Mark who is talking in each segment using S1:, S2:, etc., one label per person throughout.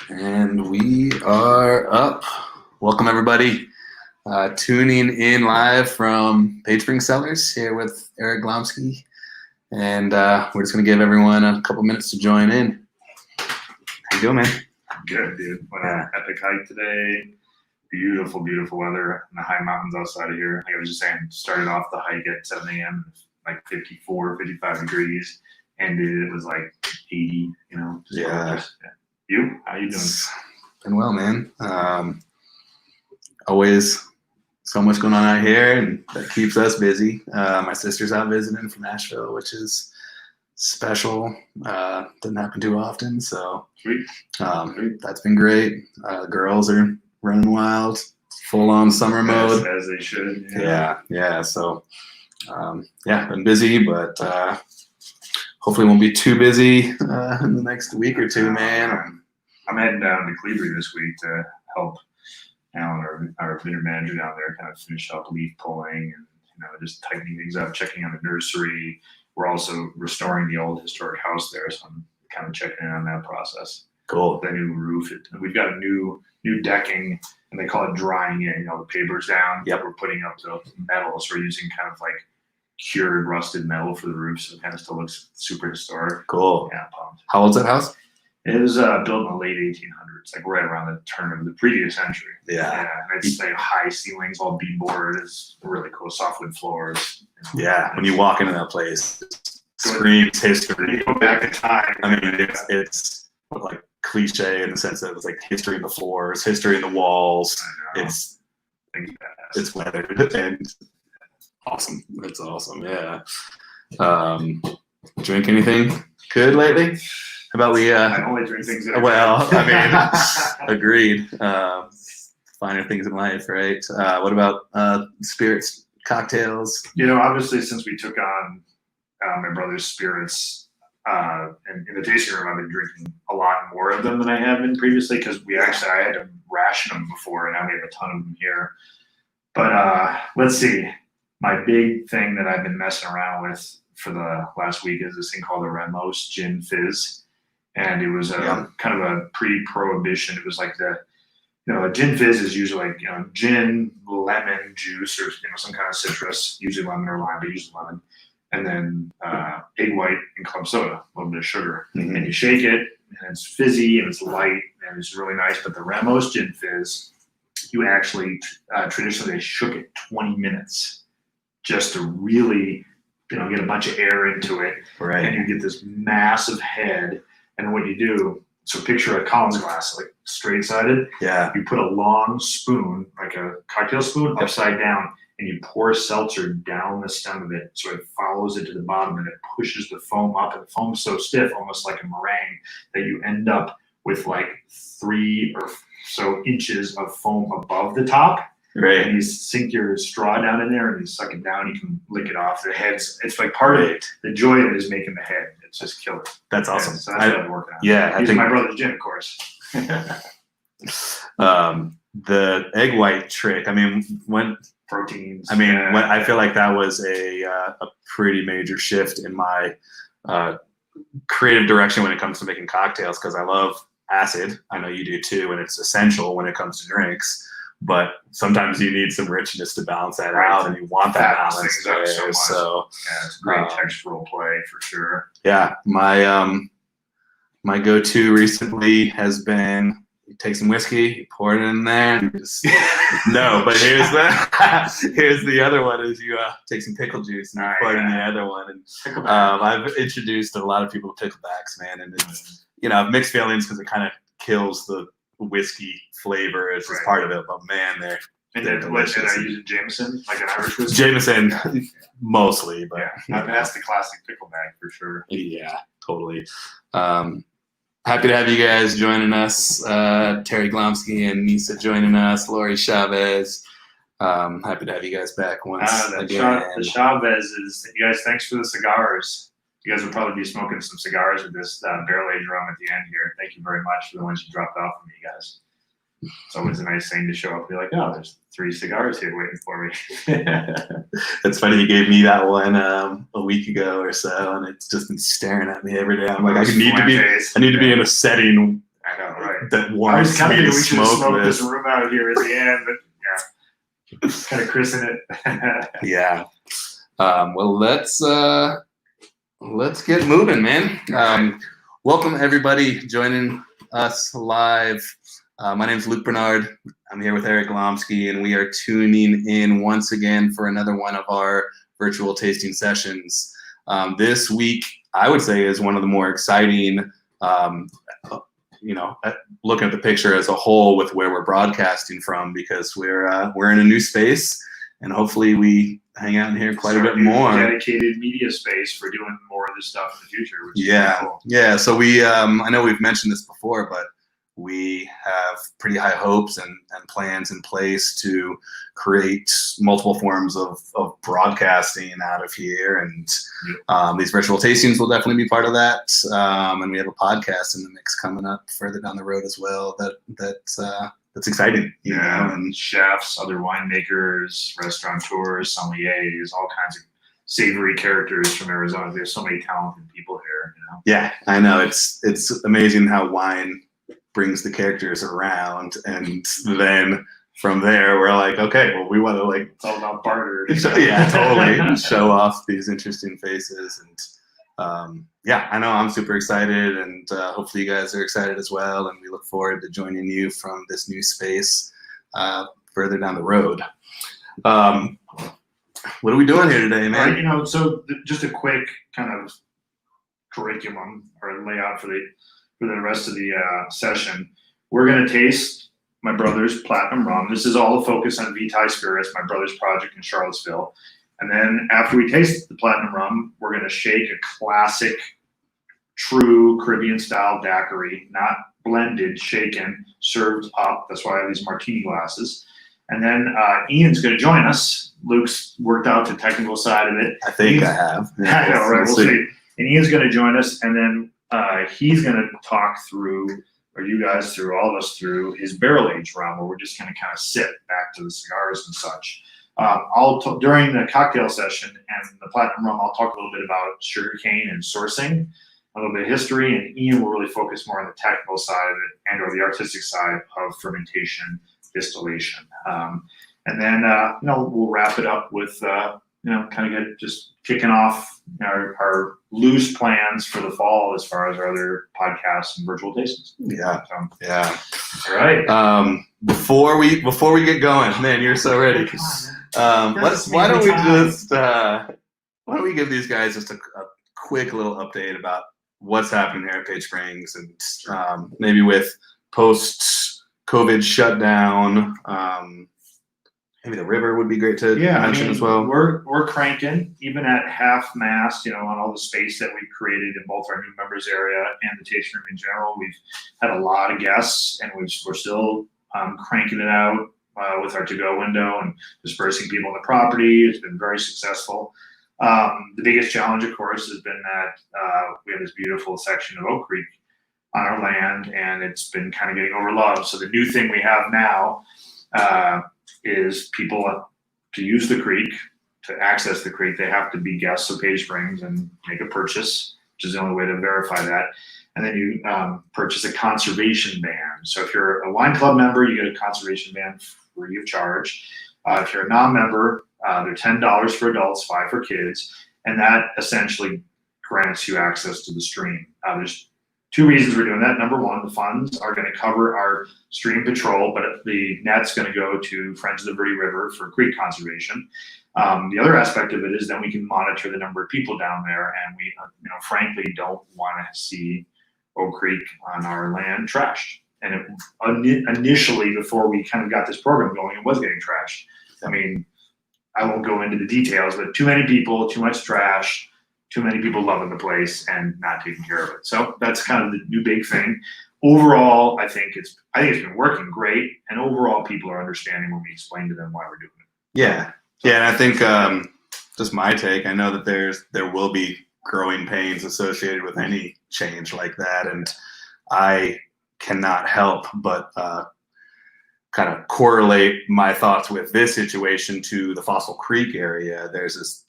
S1: And we are up. Welcome, everybody. Tuning in live from Page Spring Cellars here with Eric Glomski. And we're just going to give everyone a couple minutes to join in. How you doing, man?
S2: Good, dude. Went on an epic hike today. Beautiful, beautiful weather in the high mountains outside of here. Like I was just saying, started off the hike at 7 a.m., like 54, 55 degrees. Ended, it was like 80, you know.
S1: Yeah.
S2: You? How you doing?
S1: Been well, man. Always so much going on out here, and that keeps us busy. My sister's out visiting from Nashville, which is special. Doesn't happen too often, so
S2: Sweet.
S1: That's been great. Girls are running wild, full-on summer mode.
S2: As they should.
S1: Yeah. So, been busy, but hopefully won't be too busy in the next week or two, man.
S2: I'm heading down to Cleveland this week to help Alan, our vineyard manager down there, kind of finish up leaf pulling and just tightening things up, checking on the nursery. We're also restoring the old historic house there, so I'm kind of checking in on that process.
S1: Cool.
S2: The new roof. We've got a new decking, and they call it drying in. The paper's down.
S1: Yep.
S2: We're putting up the metal, so we're using kind of like cured rusted metal for the roof, so it kind of still looks super historic.
S1: Cool.
S2: Yeah, pumped.
S1: How old's that house?
S2: It was built in the late 1800s, like right around the turn of the previous century.
S1: Yeah.
S2: And it's like high ceilings, all beadboard. It's really cool. Softwood floors.
S1: Yeah. When you walk into that place, it screams history.
S2: Go back in time.
S1: I mean, it's like cliche in the sense that it's like history in the floors, history in the walls. It's weathered and awesome. It's awesome. Yeah. Drink anything good lately? How about we?
S2: I only drink things that
S1: agreed. Finer things in life, right? What about spirits, cocktails?
S2: Obviously, since we took on my brother's spirits in the tasting room, I've been drinking a lot more of them than I have been previously because I had to ration them before, and now we have a ton of them here. But let's see. My big thing that I've been messing around with for the last week is this thing called the Rums Gin Fizz. And it was kind of a pre-prohibition. It was like a gin fizz is usually like, gin, lemon juice, or, some kind of citrus, usually lemon or lime, but usually lemon. And then egg white and club soda, a little bit of sugar.
S1: Mm-hmm.
S2: And you shake it, and it's fizzy, and it's light, and it's really nice. But the Ramos Gin Fizz, you actually, traditionally, they shook it 20 minutes just to really, get a bunch of air into it.
S1: Right.
S2: And you get this massive head. And what you do, so picture a Collins glass, like straight-sided.
S1: Yeah.
S2: You put a long spoon, like a cocktail spoon, upside down, and you pour seltzer down the stem of it so it follows it to the bottom, and it pushes the foam up. And the foam's so stiff, almost like a meringue, that you end up with like 3 or so inches of foam above the top.
S1: Right.
S2: And you sink your straw down in there and you suck it down. You can lick it off. The head's, it's like part of it. The joy of it is making the head. It's just killer.
S1: That's awesome.
S2: So that's what I'm working on.
S1: Yeah.
S2: Using my brother's gin, of course.
S1: The egg white trick. I mean,
S2: Proteins.
S1: when I feel like that was a pretty major shift in my creative direction when it comes to making cocktails, because I love acid. I know you do too, and it's essential when it comes to drinks. But sometimes you need some richness to balance that out, and you want that balance there. So
S2: it's a great textural play for sure.
S1: Yeah, my go-to recently has been you take some whiskey, you pour it in there, and just no. But here's the other one: is you take some pickle juice and you pour it in the other one. And I've introduced a lot of people to picklebacks, man, and it's, I've mixed feelings because it kind of kills the whiskey flavor. It's just part of it, but man, they're delicious.
S2: And I use a Jameson, like an Irish whiskey.
S1: Jameson, mostly, but
S2: that's the classic pickleback for sure.
S1: Yeah, totally. Happy to have you guys joining us. Terry Glomski and Nisa joining us. Lori Chavez. Happy to have you guys back once again.
S2: The Chavez is, you guys, thanks for the cigars. You guys will probably be smoking some cigars with this barrel-aged rum at the end here. Thank you very much for the ones you dropped off for me, guys. It's always a nice thing to show up and be like, oh, there's 3 cigars here waiting for me.
S1: It's funny, you gave me that one a week ago or so, and it's just been staring at me every day. I'm like, I need to be in a setting
S2: I know, right?
S1: that
S2: I
S1: warrants
S2: was kind of
S1: me to
S2: thinking we should have
S1: smoke
S2: smoked
S1: this.
S2: this room out here at the end, but yeah, kind of christen it.
S1: Yeah. Well, let's get moving, man. Welcome everybody joining us live. My name is Luke Bernard. I'm here with Eric Glomski, and we are tuning in once again for another one of our virtual tasting sessions. This week, I would say, is one of the more exciting, looking at the picture as a whole with where we're broadcasting from, because we're in a new space, and hopefully we hang out in here quite a bit more.
S2: Dedicated media space for doing more of this stuff in the future. Which is cool.
S1: Yeah. So we, I know we've mentioned this before, but we have pretty high hopes and plans in place to create multiple forms of broadcasting out of here. And these virtual tastings will definitely be part of that. And we have a podcast in the mix coming up further down the road as well. That's exciting. You know?
S2: And chefs, other winemakers, restaurateurs, sommeliers, all kinds of savory characters from Arizona. There's so many talented people here. You know?
S1: Yeah, I know. It's amazing how wine brings the characters around, and then from there we're like, okay, well, we want to
S2: it's all about barter.
S1: Yeah, totally show off these interesting faces. And I know I'm super excited, and hopefully you guys are excited as well, and we look forward to joining you from this new space further down the road. What are we doing here today, man?
S2: Just a quick kind of curriculum or layout for the rest of the session. We're going to taste my brother's Platinum Rum. This is all the focus on Vitae Spirits, my brother's project in Charlottesville. And then after we taste the Platinum Rum, we're going to shake a classic, true Caribbean-style daiquiri, not blended, shaken, served up. That's why I have these martini glasses. And then Ian's going to join us. Luke's worked out the technical side of it.
S1: I think I have.
S2: Yeah, I know, right? We'll see. And Ian's going to join us, and then he's going to talk through, or you guys through, all of us through, his barrel-aged rum, where we're just going to kind of sit back to the cigars and such. During the cocktail session and the Platinum Rum, I'll talk a little bit about sugarcane and sourcing, a little bit of history, and Ian will really focus more on the technical side of it and or the artistic side of fermentation, distillation. And then, we'll wrap it up with, kind of just kicking off our loose plans for the fall as far as our other podcasts and virtual tastings.
S1: Yeah.
S2: All right.
S1: Before we get going, man, you're so ready. Why don't we give these guys just a quick little update about what's happening here at Page Springs, and maybe with post-COVID shutdown. Maybe the river would be great to mention as well.
S2: We're cranking, even at half mast, on all the space that we've created in both our new members area and the tasting room in general. We've had a lot of guests, and we're still cranking it out with our to-go window and dispersing people on the property. It's been very successful. The biggest challenge, of course, has been that we have this beautiful section of Oak Creek on our land, and it's been kind of getting overloved. So the new thing we have now is people to use the creek, to access the creek, they have to be guests of Page Springs and make a purchase, which is the only way to verify that. And then you purchase a conservation band. So if you're a wine club member, you get a conservation band free of charge. If you're a non-member, they're $10 for adults, $5 for kids, and that essentially grants you access to the stream. There's two reasons we're doing that. Number one, the funds are going to cover our stream patrol, but the net's going to go to Friends of the Verde River for creek conservation. The other aspect of it is then we can monitor the number of people down there, and we, frankly, don't want to see Oak Creek on our land trashed. And initially, before we kind of got this program going, it was getting trashed. I mean, I won't go into the details, but too many people, too much trash, too many people loving the place and not taking care of it. So that's kind of the new big thing. Overall, I think it's been working great, and overall people are understanding when we explain to them why we're doing it.
S1: Yeah. And I think just my take, I know that there will be growing pains associated with any change like that, and I cannot help but kind of correlate my thoughts with this situation to the Fossil Creek area. There's this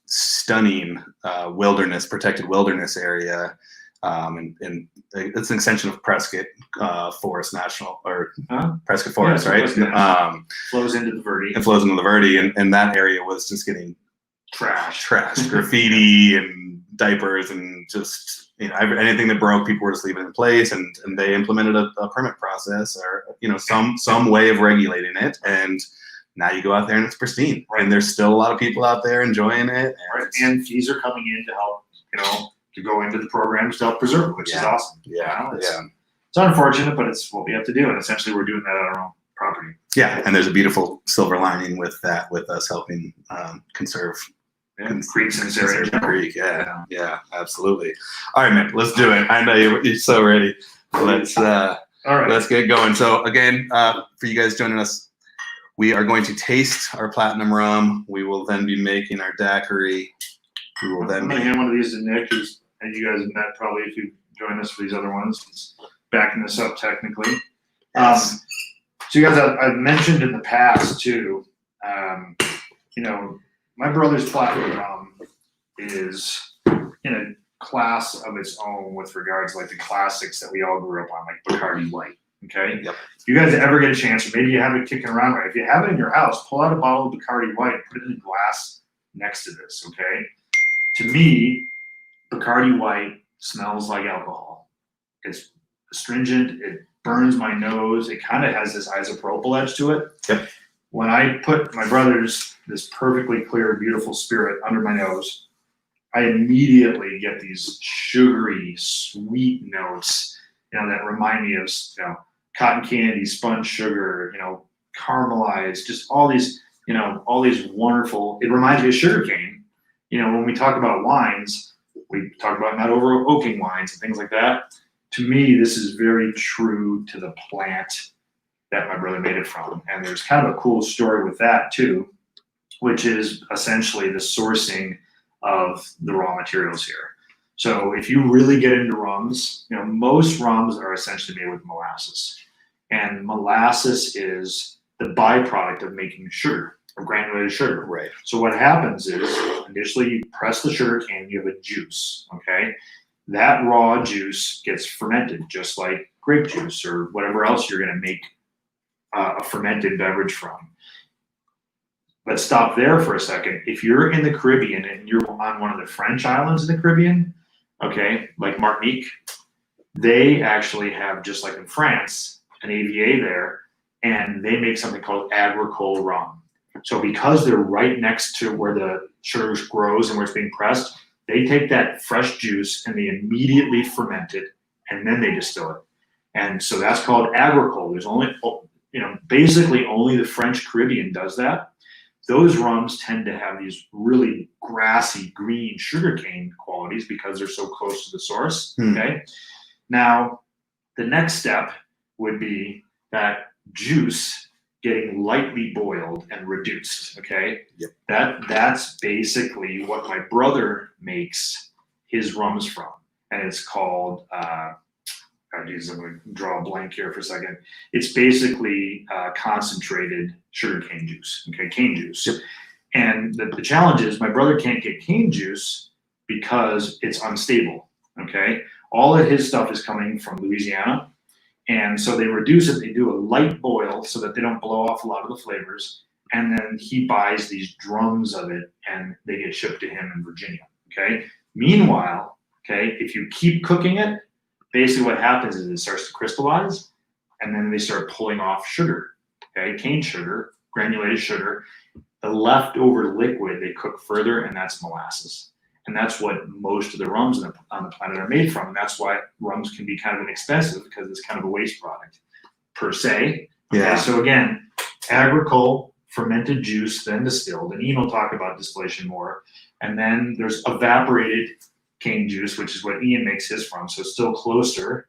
S1: stunning protected wilderness area And it's an extension of Prescott Forest National, or Prescott
S2: Yeah,
S1: Forest,
S2: so
S1: right?
S2: Prescott flows into the Verde.
S1: It flows into the Verde, and that area was just getting
S2: Trash,
S1: graffiti and diapers, and just anything that broke, people were just leaving it in place, and they implemented a permit process, or some way of regulating it, and now you go out there and it's pristine,
S2: right.
S1: And there's still a lot of people out there enjoying it,
S2: and fees are coming in to help, to go into the programs to help preserve it, which is awesome. It's unfortunate, but it's what we have to do, and essentially we're doing that on our own property.
S1: Yeah, and there's a beautiful silver lining with that, with us helping conserve
S2: creeks in this area.
S1: Creek, yeah, absolutely. All right, man, let's do it. I know you're so ready. Let's let's get going. So again, for you guys joining us, we are going to taste our platinum rum. We will then be making our daiquiri. We will then
S2: I'm gonna hand one of these to Nick, and you guys have met probably if you join us for these other ones. He's backing this up technically.
S1: Yes.
S2: So you guys, I've mentioned in the past too, my brother's platinum rum is in a class of its own with regards like the classics that we all grew up on, like Bacardi White. Okay.
S1: Yep.
S2: If you guys ever get a chance, or maybe you have it kicking around, right? If you have it in your house, pull out a bottle of Bacardi White and put it in a glass next to this. Okay. To me, Bacardi White smells like alcohol. It's astringent. It burns my nose. It kind of has this isopropyl edge to it.
S1: Yep.
S2: When I put my brother's, this perfectly clear, beautiful spirit under my nose, I immediately get these sugary, sweet notes, that remind me of, cotton candy, spun sugar, caramelized, just all these wonderful, it reminds me of sugarcane. When we talk about wines, we talk about not over oaking wines and things like that. To me, this is very true to the plant that my brother made it from. And there's kind of a cool story with that too, which is essentially the sourcing of the raw materials here. So if you really get into rums, most rums are essentially made with molasses. And molasses is the byproduct of making sugar, of granulated sugar.
S1: Right.
S2: So what happens is initially you press the sugar cane, you have a juice, okay? That raw juice gets fermented just like grape juice or whatever else you're gonna make a fermented beverage from. Let's stop there for a second. If you're in the Caribbean and you're on one of the French islands in the Caribbean, okay, like Martinique, they actually have, just like in France, an AVA there, and they make something called agricole rum. So because they're right next to where the sugar grows and where it's being pressed, they take that fresh juice and they immediately ferment it, and then they distill it. And so that's called agricole. There's only, basically only the French Caribbean does that. Those rums tend to have these really grassy, green sugarcane qualities because they're so close to the source, okay? Now, the next step would be that juice getting lightly boiled and reduced, okay?
S1: Yep.
S2: That's basically what my brother makes his rums from. And it's called, I'm going to draw a blank here for a second. It's basically concentrated sugarcane juice, okay, cane juice.
S1: Yep.
S2: And the challenge is my brother can't get cane juice because it's unstable, okay? All of his stuff is coming from Louisiana. And so they reduce it, they do a light boil so that they don't blow off a lot of the flavors. And then he buys these drums of it and they get shipped to him in Virginia, okay? Meanwhile, okay, if you keep cooking it, basically what happens is it starts to crystallize and then they start pulling off sugar, okay? Cane sugar, granulated sugar. The leftover liquid they cook further, and that's molasses. And that's what most of the rums on the planet are made from. And that's why rums can be kind of inexpensive, because it's kind of a waste product per se.
S1: Yeah.
S2: Okay, so again, agricole, fermented juice, then distilled. And Ian will talk about distillation more. And then there's evaporated cane juice, which is what Ian makes his from. So it's still closer.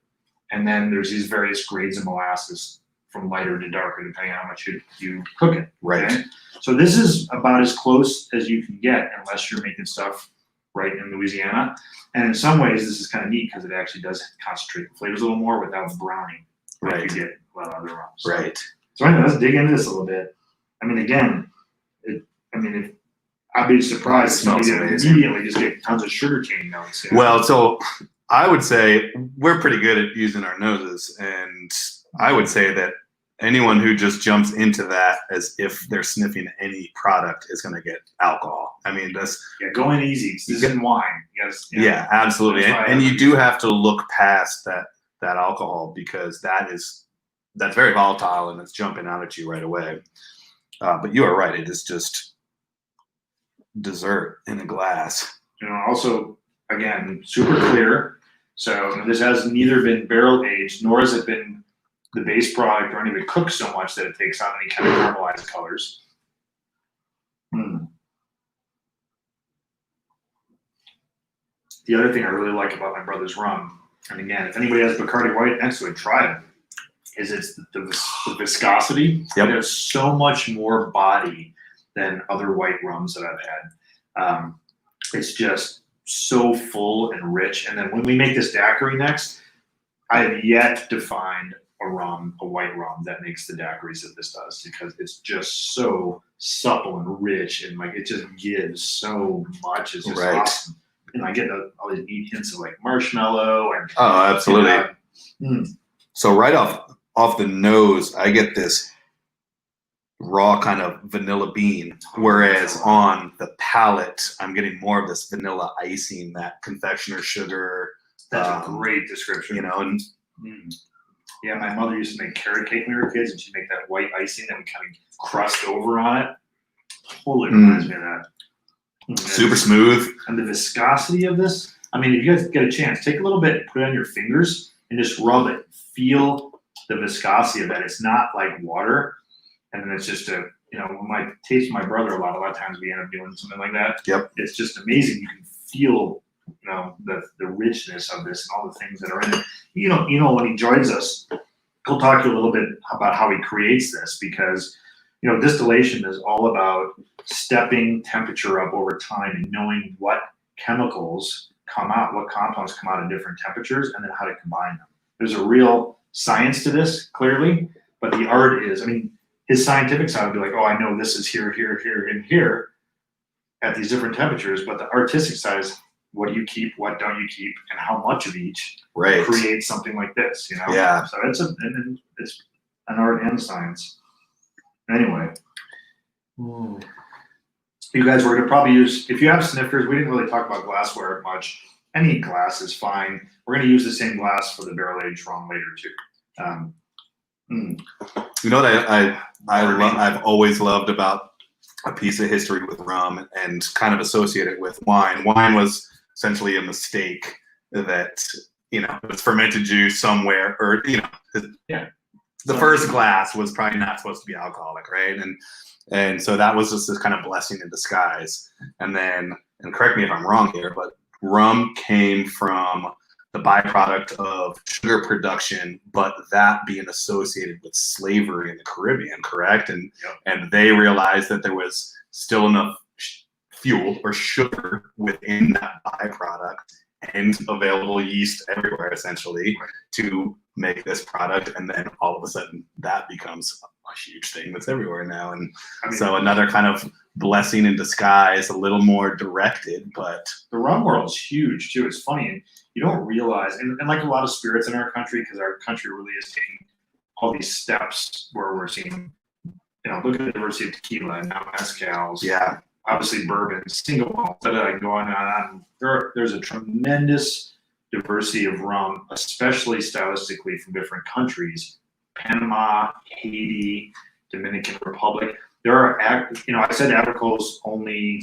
S2: And then there's these various grades of molasses from lighter to darker, depending on how much you cook it.
S1: Right.
S2: Okay? So this is about as close as you can get, unless you're making stuff right in Louisiana. And in some ways, this is kind of neat because it actually does concentrate the flavors a little more without the browning like you get a lot of other rums.
S1: Right.
S2: So anyway, let's dig into this a little bit. I mean, again, I'd be surprised if you immediately just get tons of sugarcane notes.
S1: Well, so I would say we're pretty good at using our noses, and I would say that anyone who just jumps into that as if they're sniffing any product is going to get alcohol. I mean, that's
S2: go in easy. This isn't wine.
S1: Yeah, absolutely. And you do have to look past that alcohol, because that's very volatile and it's jumping out at you right away. But you are right. It is just dessert in a glass.
S2: Also, again, super clear. So this has neither been barrel aged, nor has it been the base product or any of it cooked so much that it takes on any kind of caramelized colors. The other thing I really like about my brother's rum, and again, if anybody has Bacardi White next to it, try it, is it's the viscosity.
S1: Yep.
S2: It has so much more body than other white rums that I've had. It's just so full and rich. And then when we make this daiquiri next, I have yet to find a white rum that makes the daiquiris that this does, because it's just so supple and rich, and like it just gives so much. It's just awesome. I get all these neat hints of like marshmallow and
S1: absolutely. So right off the nose, I get this raw kind of vanilla bean, whereas on the palate, I'm getting more of this vanilla icing, that confectioner sugar.
S2: That's a great description.
S1: And
S2: yeah, my mother used to make carrot cake when we were kids, and she'd make that white icing that we kind of crust over on it. Totally reminds me of that.
S1: Super smooth.
S2: And the viscosity of this, I mean, if you guys get a chance, take a little bit, put it on your fingers, and just rub it. Feel the viscosity of that. It's not like water. And then it's just when I taste my brother a lot of times we end up doing something like that.
S1: Yep.
S2: It's just amazing. You can feel, the richness of this and all the things that are in it. When he joins us, he'll talk to you a little bit about how he creates this, because, distillation is all about stepping temperature up over time and knowing what chemicals come out, what compounds come out at different temperatures, and then how to combine them. There's a real science to this, clearly, but the art is, his scientific side would be like, oh, I know this is here, and here at these different temperatures, but the artistic side is, what do you keep, what don't you keep, and how much of each creates something like this,
S1: Yeah.
S2: So it's an art and science. Anyway, you guys were going to probably use, if you have snifters, we didn't really talk about glassware much. Any glass is fine. We're going to use the same glass for the barrel aged rum later too.
S1: You know what I've always loved about a piece of history with rum and kind of associate it with wine. Wine was essentially a mistake that, it was fermented juice somewhere, or, the first glass was probably not supposed to be alcoholic, right? And so that was just this kind of blessing in disguise. And correct me if I'm wrong here, but rum came from the byproduct of sugar production, but that being associated with slavery in the Caribbean, correct? And they realized that there was still enough fuel or sugar within that byproduct and available yeast everywhere, essentially, to make this product. And then all of a sudden that becomes a huge thing that's everywhere now. And so another kind of blessing in disguise, a little more directed, but
S2: the rum world's huge too. It's funny, and you don't realize, and like a lot of spirits in our country, because our country really is taking all these steps where we're seeing, look at the diversity of tequila and now mezcals.
S1: Yeah.
S2: Obviously bourbon, single malt, going on. There's a tremendous diversity of rum, especially stylistically from different countries. Panama, Haiti, Dominican Republic. There are, I said Agricole's only,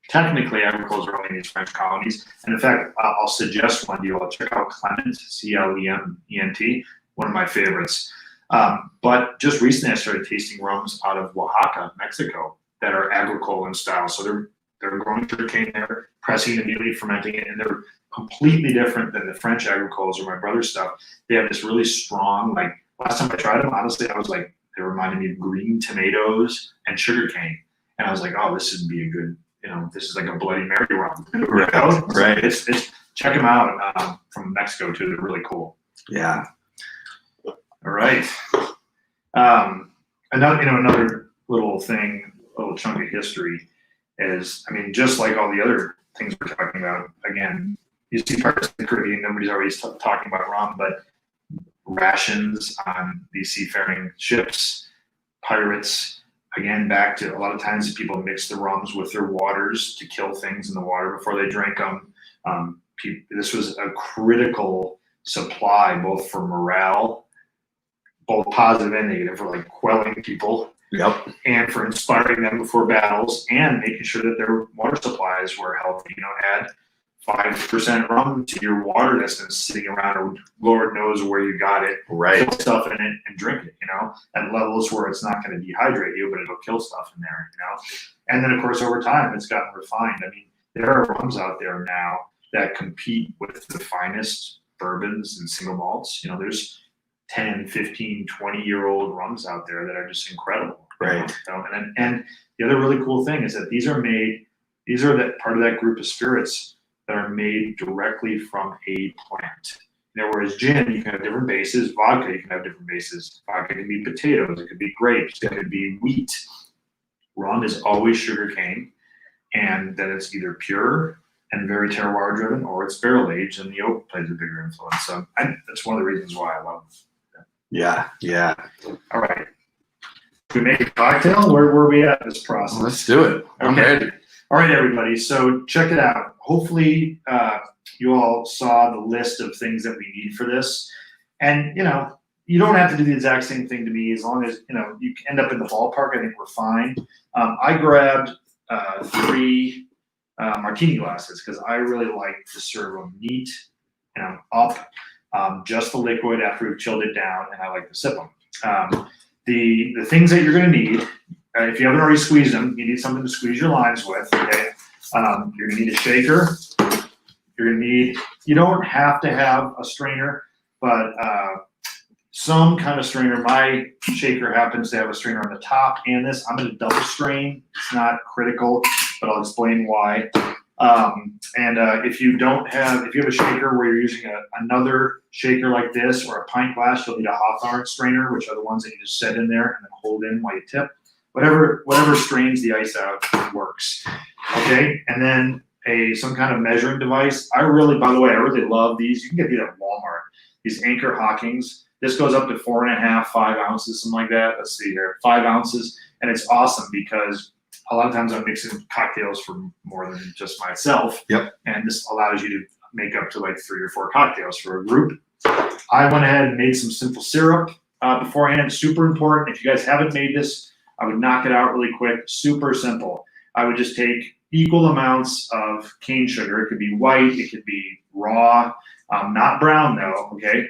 S2: technically Agricole's are only in these French colonies. And in fact, I'll suggest one to you. I'll check out Clement, Clement, one of my favorites. But just recently I started tasting rums out of Oaxaca, Mexico, that are agricole in style. So they're growing sugarcane there, pressing immediately, fermenting it, and they're completely different than the French agricoles or my brother's stuff. They have this really strong, like last time I tried them, honestly, I was like, they reminded me of green tomatoes and sugarcane. And I was like, oh, this would be a good, this is like a Bloody Mary rum.
S1: Right.
S2: It's check them out from Mexico too. They're really cool.
S1: Yeah.
S2: All right. Another little thing, a little chunk of history is, just like all the other things we're talking about, again, you see parts of the Caribbean, nobody's always talking about rum, but rations on these seafaring ships, pirates, again, back to a lot of times people mix the rums with their waters to kill things in the water before they drink them. This was a critical supply, both for morale, both positive and negative, for like quelling people.
S1: Yep.
S2: And for inspiring them before battles and making sure that their water supplies were healthy. You know, add 5% rum to your water that's been sitting around, or Lord knows where you got it.
S1: Right.
S2: Put stuff in it and drink it, you know, at levels where it's not going to dehydrate you, but it'll kill stuff in there, you know. And then, of course, over time, it's gotten refined. I mean, there are rums out there now that compete with the finest bourbons and single malts. You know, there's 10, 15, 20-year-old rums out there that are just incredible.
S1: Right.
S2: You know? And the other really cool thing is that these are that part of that group of spirits that are made directly from a plant. You know, whereas gin, you can have different bases. Vodka, you can have different bases. Vodka can be potatoes. It could be grapes. It could be wheat. Rum is always sugarcane, and then it's either pure and very terroir driven, or it's barrel aged, and the oak plays a bigger influence. So that's one of the reasons why I love them.
S1: Yeah. Yeah.
S2: All right. We make a cocktail. Where were we at in this process?
S1: Let's do it. I'm ready.
S2: All right, everybody. So check it out. Hopefully, you all saw the list of things that we need for this. And, you know, you don't have to do the exact same thing to me, as long as, you know, you end up in the ballpark. I think we're fine. I grabbed 3 martini glasses because I really like to serve them neat and up, just the liquid after we've chilled it down, and I like to sip them. The things that you're going to need, if you haven't already squeezed them, you need something to squeeze your limes with. Okay, you're going to need a shaker. You're going to need. You don't have to have a strainer, but some kind of strainer. My shaker happens to have a strainer on the top, and this. I'm going to double strain. It's not critical, but I'll explain why. If you have a shaker where you're using another shaker like this, or a pint glass, you'll need a Hawthorne strainer, which are the ones that you just set in there and then hold in while you tip. Whatever strains the ice out works. Okay, and then some kind of measuring device. By the way, I really love these. You can get these at Walmart. These Anchor Hawkings. This goes up to 4.5, 5 ounces, something like that. Let's see here, 5 ounces, and it's awesome because a lot of times I'm mixing cocktails for more than just myself.
S1: Yep. And
S2: this allows you to make up to like 3 or 4 cocktails for a group. I went ahead and made some simple syrup beforehand. Super important. If you guys haven't made this, I would knock it out really quick. Super simple. I would just take equal amounts of cane sugar. It could be white. It could be raw. Not brown though. Okay.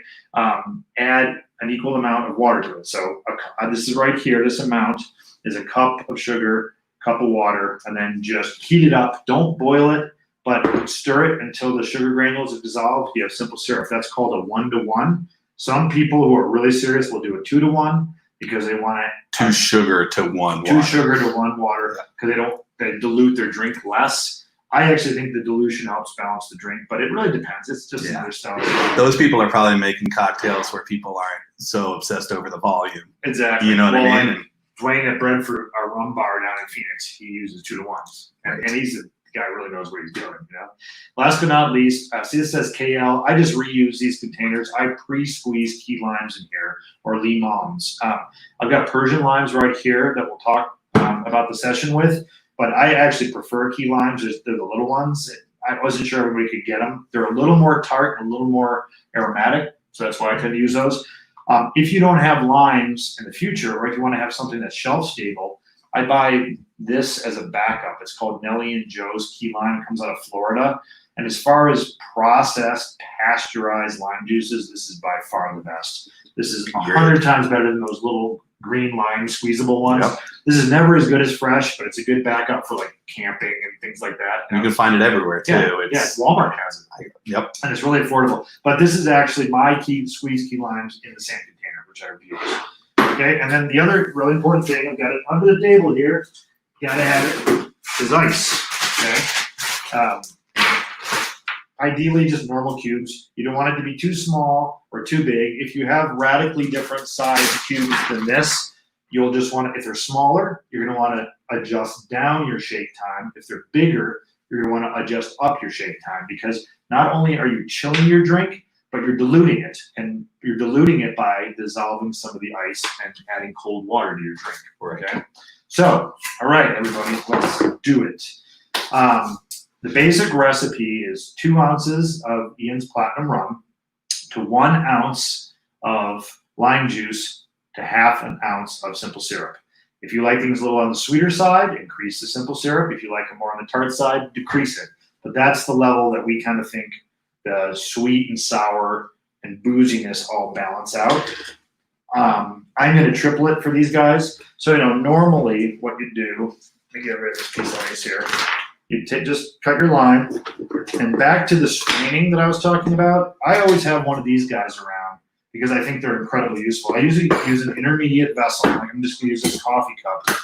S2: Add an equal amount of water to it. So this is right here. This amount is a cup of sugar, cup of water, and then just heat it up. Don't boil it, but stir it until the sugar granules have dissolved. You have simple syrup. That's called a 1-to-1. Some people who are really serious will do a 2-to-1 because they want it
S1: 2 sugar to 1 water.
S2: 2 sugar to 1 water because they dilute their drink less. I actually think the dilution helps balance the drink, but it really depends. It's just another style.
S1: Those people are probably making cocktails where people aren't so obsessed over the volume.
S2: Exactly.
S1: You know what I mean?
S2: Dwayne at Brentford, our rum bar down in Phoenix, he uses 2-to-1s, and he's the guy who really knows what he's doing. You know. Last but not least, see this says KL. I just reuse these containers. I pre-squeeze key limes in here, or limons. I've got Persian limes right here that we'll talk about the session with, but I actually prefer key limes. They're the little ones. I wasn't sure everybody could get them. They're a little more tart and a little more aromatic, so that's why I tend to use those. If you don't have limes in the future, or if you want to have something that's shelf stable, I buy this as a backup. It's called Nellie and Joe's Key Lime. It comes out of Florida. And as far as processed, pasteurized lime juices, this is by far the best. This is 100 times better than those little green lime squeezable ones. Yep. This is never as good as fresh, but it's a good backup for like camping and things like that.
S1: You can find it everywhere too.
S2: Yeah, Walmart has it.
S1: Yep.
S2: And it's really affordable. But this is actually my squeezed key limes in the same container, which I reviewed. Okay, and then the other really important thing, I've got it under the table here, gotta have it, is ice. Okay. Ideally just normal cubes. You don't want it to be too small or too big. If you have radically different size cubes than this, you'll just want to, if they're smaller, you're going to want to adjust down your shake time. If they're bigger, you're going to want to adjust up your shake time, because not only are you chilling your drink, but you're diluting it, and you're diluting it by dissolving some of the ice and adding cold water to your drink. Okay. So, all right, everybody, let's do it. The basic recipe is 2 ounces of Ian's Platinum Rum to 1 ounce of lime juice to half an ounce of simple syrup. If you like things a little on the sweeter side, increase the simple syrup. If you like them more on the tart side, decrease it. But that's the level that we kind of think the sweet and sour and booziness all balance out. I made a triplet for these guys. So, normally what you do, let me get rid of this piece of ice here. You just cut your lime, and back to the straining that I was talking about, I always have one of these guys around because I think they're incredibly useful. I usually use an intermediate vessel, like I'm just gonna use this coffee cup.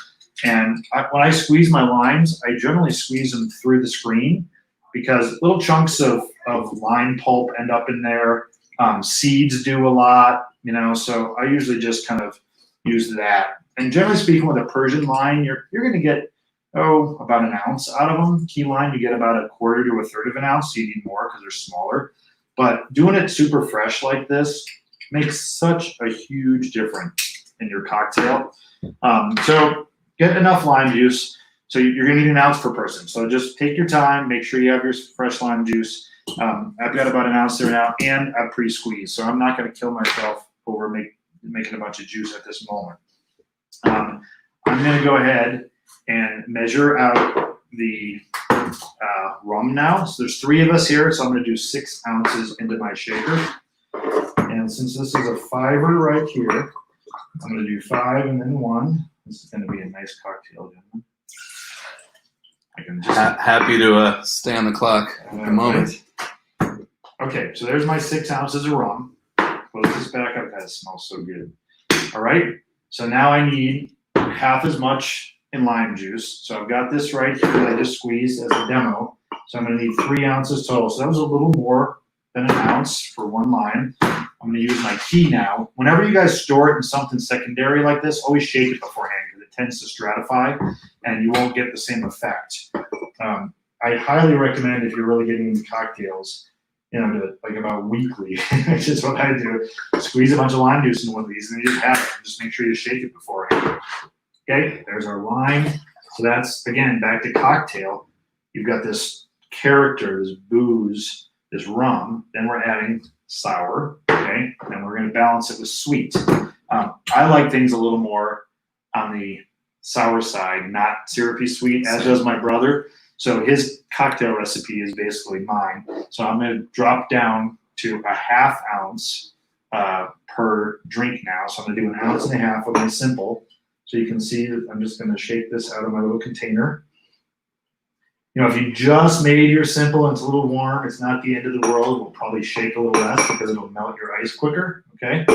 S2: And when I squeeze my limes, I generally squeeze them through the screen because little chunks of lime pulp end up in there. Seeds do a lot, so I usually just kind of use that. And generally speaking, with a Persian lime, you're going to get, about an ounce out of them. Key lime, you get about 1/4 to 1/3 of an ounce, so you need more because they're smaller. But doing it super fresh like this makes such a huge difference in your cocktail. So get enough lime juice. So you're going to need 1 ounce per person. So just take your time, make sure you have your fresh lime juice. I've got about 1 ounce there now, and a pre-squeeze, so I'm not going to kill myself over making a bunch of juice at this moment. I'm going to go ahead and measure out the rum now. So there's 3 of us here, so I'm going to do 6 ounces into my shaker. And since this is a 5-er right here, I'm going to do 5 and then 1. This is going to be a nice cocktail, gentlemen. I can just
S1: happy to stay on the clock at the moment.
S2: Okay, so there's my 6 ounces of rum. Close this back up. That smells so good. All right, so now I need half as much in lime juice. So I've got this right here that I just squeezed as a demo. So I'm going to need 3 ounces total. So that was a little more than 1 ounce for 1 lime. I'm going to use my key now. Whenever you guys store it in something secondary like this, always shake it beforehand because it tends to stratify and you won't get the same effect. I highly recommend, if you're really getting into cocktails, to like about weekly, which is what I do, squeeze a bunch of lime juice in one of these and you just have it. Just make sure you shake it beforehand. Okay, there's our lime. So that's, again, back to cocktail. You've got this character, this booze, this rum. Then we're adding sour, okay? And then we're going to balance it with sweet. I like things a little more on the sour side, not syrupy sweet, as does my brother. So his cocktail recipe is basically mine. So I'm going to drop down to a 1/2 ounce per drink now. So I'm going to do 1.5 ounces of my simple. So you can see that I'm just going to shake this out of my little container. If you just made your simple and it's a little warm, it's not the end of the world. We'll probably shake a little less because it'll melt your ice quicker, okay?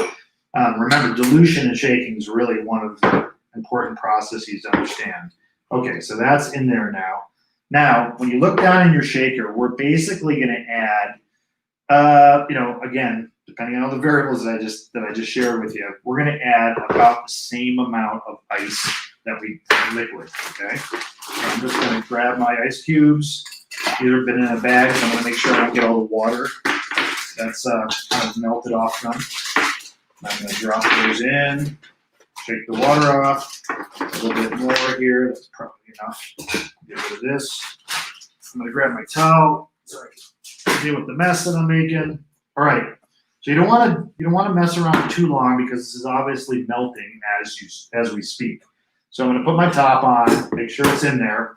S2: Remember, dilution and shaking is really one of the important processes to understand. Okay, so that's in there now. Now, when you look down in your shaker, we're basically going to add, again, depending on all the variables that I just shared with you, we're going to add about the same amount of ice that we liquid, okay? So I'm just going to grab my ice cubes. These have been in a bag, so I'm going to make sure I don't get all the water that's kind of melted off them. I'm going to drop those in, shake the water off, a little bit more here, that's probably enough. Get rid of this. I'm going to grab my towel so I can deal with the mess that I'm making. All right. So you don't want to mess around too long because this is obviously melting as we speak. So I'm going to put my top on, make sure it's in there.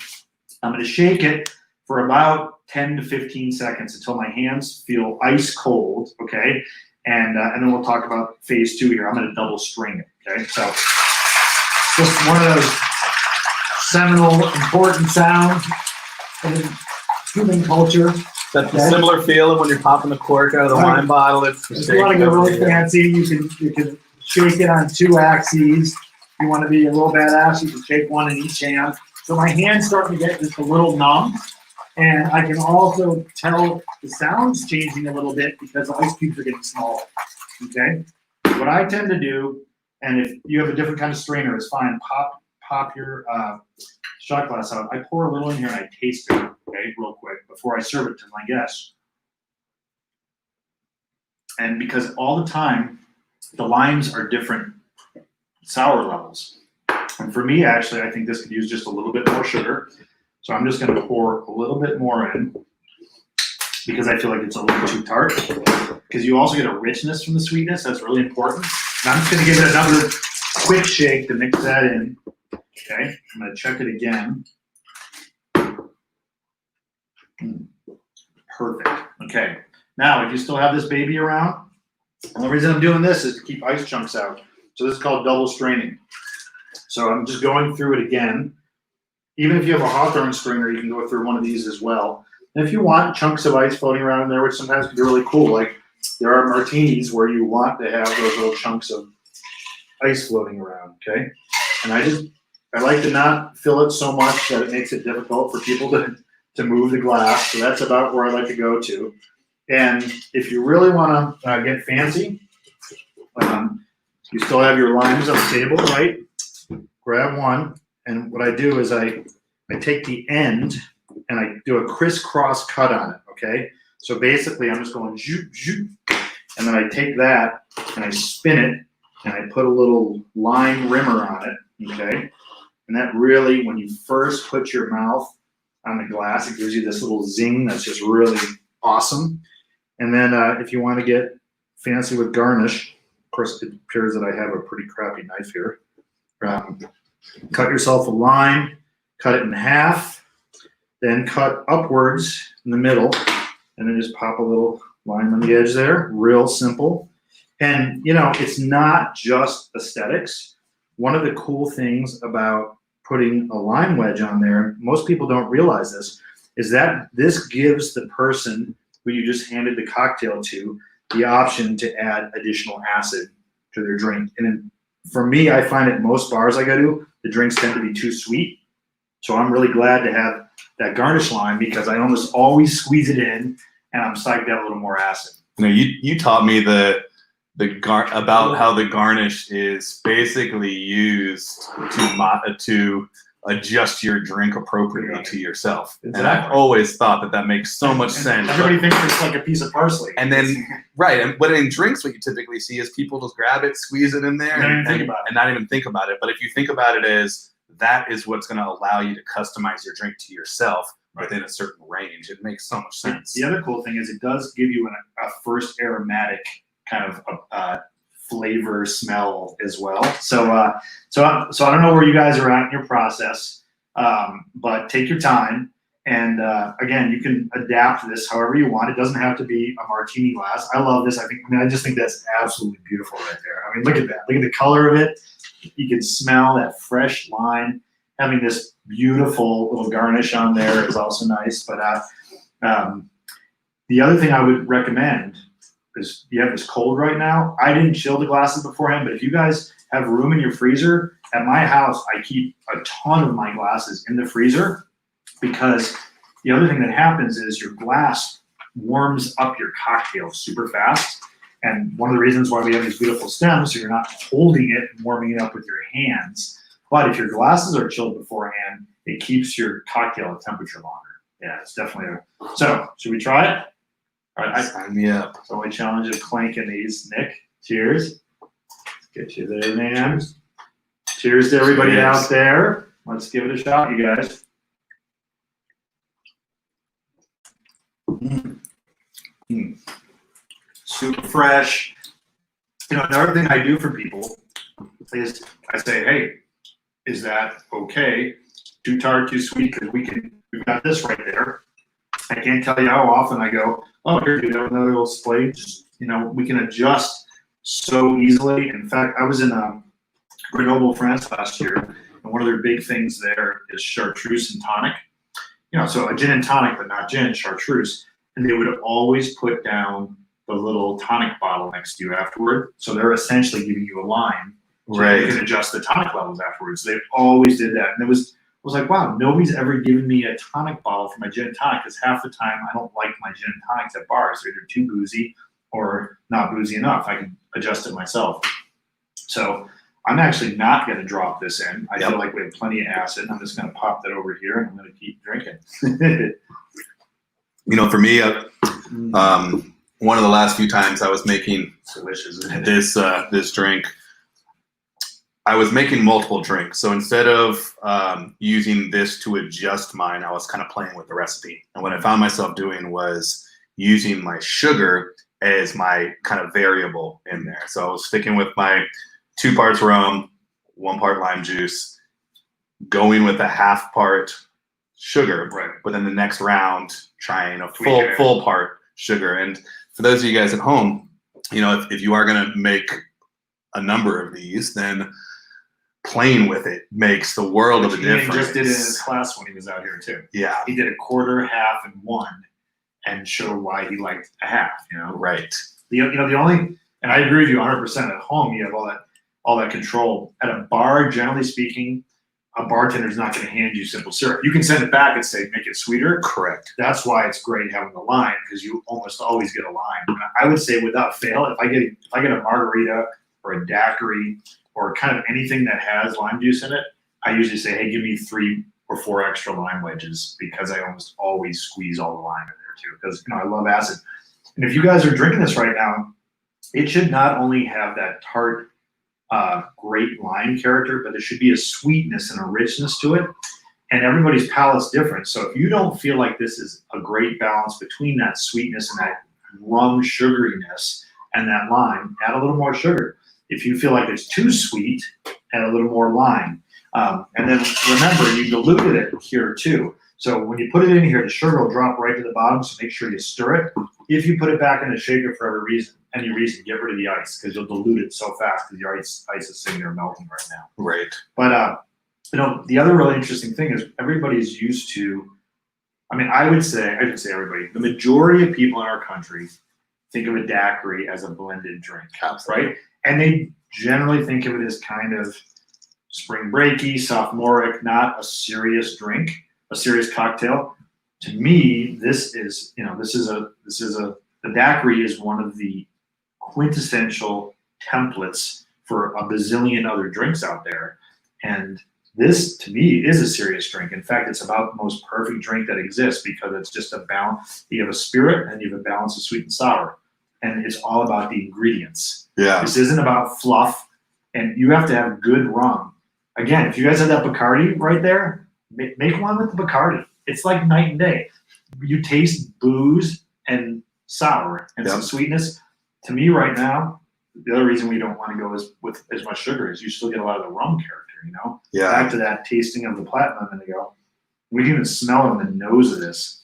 S2: I'm going to shake it for about 10 to 15 seconds until my hands feel ice cold, okay? And then we'll talk about phase 2 here. I'm going to double string it, okay? So just one of those seminal, important sounds in human culture.
S1: That's a similar feeling when you're popping the cork out of the wine bottle.
S2: If you want to get really fancy, you can shake it on 2 axes. If you want to be a little badass, you can shake one in each hand. So my hand's starting to get just a little numb, and I can also tell the sound's changing a little bit because the ice cubes are getting smaller. Okay. What I tend to do, and if you have a different kind of strainer, it's fine. Pop your shot glass out. I pour a little in here and I taste it, okay, real quick before I serve it to my guests. And because all the time, the limes are different sour levels. And for me, actually, I think this could use just a little bit more sugar. So I'm just going to pour a little bit more in because I feel like it's a little too tart. Because you also get a richness from the sweetness. That's really important. And I'm just going to give it another quick shake to mix that in. Okay, I'm going to check it again. Perfect. Okay. Now, if you still have this baby around, and the reason I'm doing this is to keep ice chunks out. So this is called double straining. So I'm just going through it again. Even if you have a Hawthorne strainer, you can go through one of these as well. And if you want chunks of ice floating around in there, which sometimes can be really cool, like there are martinis where you want to have those little chunks of ice floating around, okay? And I like to not fill it so much that it makes it difficult for people to move the glass. So that's about where I like to go to. And if you really want to get fancy, you still have your limes on the table, right? Grab one, and what I do is I take the end and I do a crisscross cut on it, okay? So basically I'm just going zoop, zoop, and then I take that and I spin it and I put a little lime rimmer on it, okay? And that really, when you first put your mouth on the glass, it gives you this little zing that's just really awesome. And then if you want to get fancy with garnish, of course it appears that I have a pretty crappy knife here. Cut yourself a lime, cut it in half, then cut upwards in the middle, and then just pop a little lime on the edge there. Real simple. And you know, it's not just aesthetics. One of the cool things about putting a lime wedge on there, most people don't realize this, is that this gives the person who you just handed the cocktail to the option to add additional acid to their drink. And for me, I find at most bars I go to, the drinks tend to be too sweet. So I'm really glad to have that garnish lime because I almost always squeeze it in and I'm psyched to have a little more acid.
S1: You know, you taught me about how the garnish is basically used to adjust your drink appropriately to yourself. Exactly. And I've always thought that makes so much sense.
S2: Everybody thinks it's like a piece of parsley.
S1: And then, right, but in drinks, what you typically see is people just grab it, squeeze it in there, and not even think about it. But if you think about it as that is what's going to allow you to customize your drink to yourself within a certain range, it makes so much sense.
S2: The other cool thing is it does give you a first aromatic kind of flavor smell as well. So I don't know where you guys are at in your process, but take your time. And again, you can adapt this however you want. It doesn't have to be a martini glass. I love this. I just think that's absolutely beautiful right there. I mean, look at that. Look at the color of it. You can smell that fresh lime. Having this beautiful little garnish on there is also nice. But the other thing I would recommend is you have this cold right now. I didn't chill the glasses beforehand, but if you guys have room in your freezer, at my house, I keep a ton of my glasses in the freezer because the other thing that happens is your glass warms up your cocktail super fast. And one of the reasons why we have these beautiful stems, so you're not holding it and warming it up with your hands. But if your glasses are chilled beforehand, it keeps your cocktail at temperature longer. Yeah, it's definitely So, should we try it? All right,
S1: sign me up.
S2: So I challenge you to clank in these. Nick, cheers. Let's get you there, man. Cheers to everybody out there. Let's give it a shot, you guys. Super fresh. You know, another thing I do for people is I say, hey, is that okay? Too tart, too sweet? Because we've got this right there. I can't tell you how often I go, oh, here you go, another little splate. You know, we can adjust so easily. In fact, I was in Grenoble, France last year, and one of their big things there is chartreuse and tonic. You know, so a gin and tonic, but not gin, chartreuse. And they would always put down the little tonic bottle next to you afterward. So they're essentially giving you a line. So you can adjust the tonic levels afterwards. They always did that. And I was like, wow, nobody's ever given me a tonic bottle for my gin and tonic because half the time I don't like my gin and tonics at bars. They're either too boozy or not boozy enough. I can adjust it myself. So I'm actually not going to drop this in. I feel like we have plenty of acid. I'm just going to pop that over here, and I'm going to keep drinking.
S1: For me, one of the last few times I was making
S2: Delicious.
S1: this drink, I was making multiple drinks. So instead of using this to adjust mine, I was kind of playing with the recipe. And what I found myself doing was using my sugar as my kind of variable in there. So I was sticking with my 2 parts rum, 1 part lime juice, going with a 1/2 part sugar,
S2: Right.
S1: but then the next round trying a full part sugar. And for those of you guys at home, if you are going to make a number of these, then playing with it makes the world of a difference.
S2: He just did it in his class when he was out here too.
S1: Yeah.
S2: He did 1/4, 1/2, and 1, and showed why he liked a 1/2.
S1: Right.
S2: The only, and I agree with you 100%. At home, you have all that control. At a bar, generally speaking, a bartender's not going to hand you simple syrup. You can send it back and say, make it sweeter.
S1: Correct.
S2: That's why it's great having the lime, because you almost always get a lime. And I would say without fail, if I get a margarita or a daiquiri or kind of anything that has lime juice in it, I usually say, hey, give me 3 or 4 extra lime wedges, because I almost always squeeze all the lime in there too, because I love acid. And if you guys are drinking this right now, it should not only have that tart, great lime character, but there should be a sweetness and a richness to it. And everybody's palate's different. So if you don't feel like this is a great balance between that sweetness and that rum sugariness and that lime, add a little more sugar. If you feel like it's too sweet, add a little more lime. And then remember, you diluted it here too. So when you put it in here, the sugar will drop right to the bottom, so make sure you stir it. If you put it back in the shaker for any reason, get rid of the ice, because you'll dilute it so fast because your ice is sitting there melting right now.
S1: Right.
S2: But the other really interesting thing is everybody's used to, I should say everybody, the majority of people in our country think of a daiquiri as a blended drink, right? And they generally think of it as kind of spring breaky, sophomoric, not a serious drink, a serious cocktail. To me, the daiquiri is one of the quintessential templates for a bazillion other drinks out there. And this, to me, is a serious drink. In fact, it's about the most perfect drink that exists, because it's just a balance. You have a spirit and you have a balance of sweet and sour. And it's all about the ingredients.
S1: Yeah.
S2: This isn't about fluff. And you have to have good rum. Again, if you guys have that Bacardi right there, make one with the Bacardi. It's like night and day. You taste booze and sour and some sweetness. To me right now, the other reason we don't want to go with as much sugar is you still get a lot of the rum character,
S1: Yeah.
S2: Back to that tasting of the platinum, and we can even smell it on the nose of this.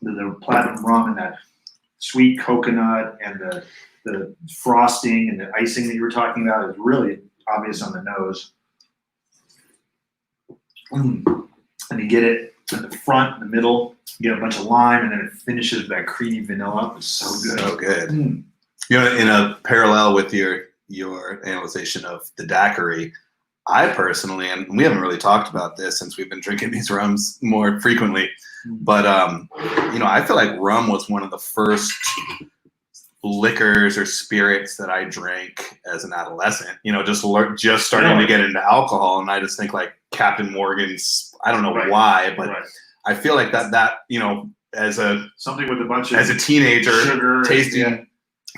S2: The platinum rum and that sweet coconut and the frosting and the icing that you were talking about is really obvious on the nose. And you get it in the front, in the middle, you get a bunch of lime, and then it finishes with that creamy vanilla. It's so good.
S1: So good. In a parallel with your analyzation of the daiquiri, I personally, and we haven't really talked about this since we've been drinking these rums more frequently, but I feel like rum was one of the first liquors or spirits that I drank as an adolescent, just starting to get into alcohol. And I just think like Captain Morgan's, I don't know why, but I feel like that, as
S2: something with a bunch of,
S1: as a teenager,
S2: sugar,
S1: tasting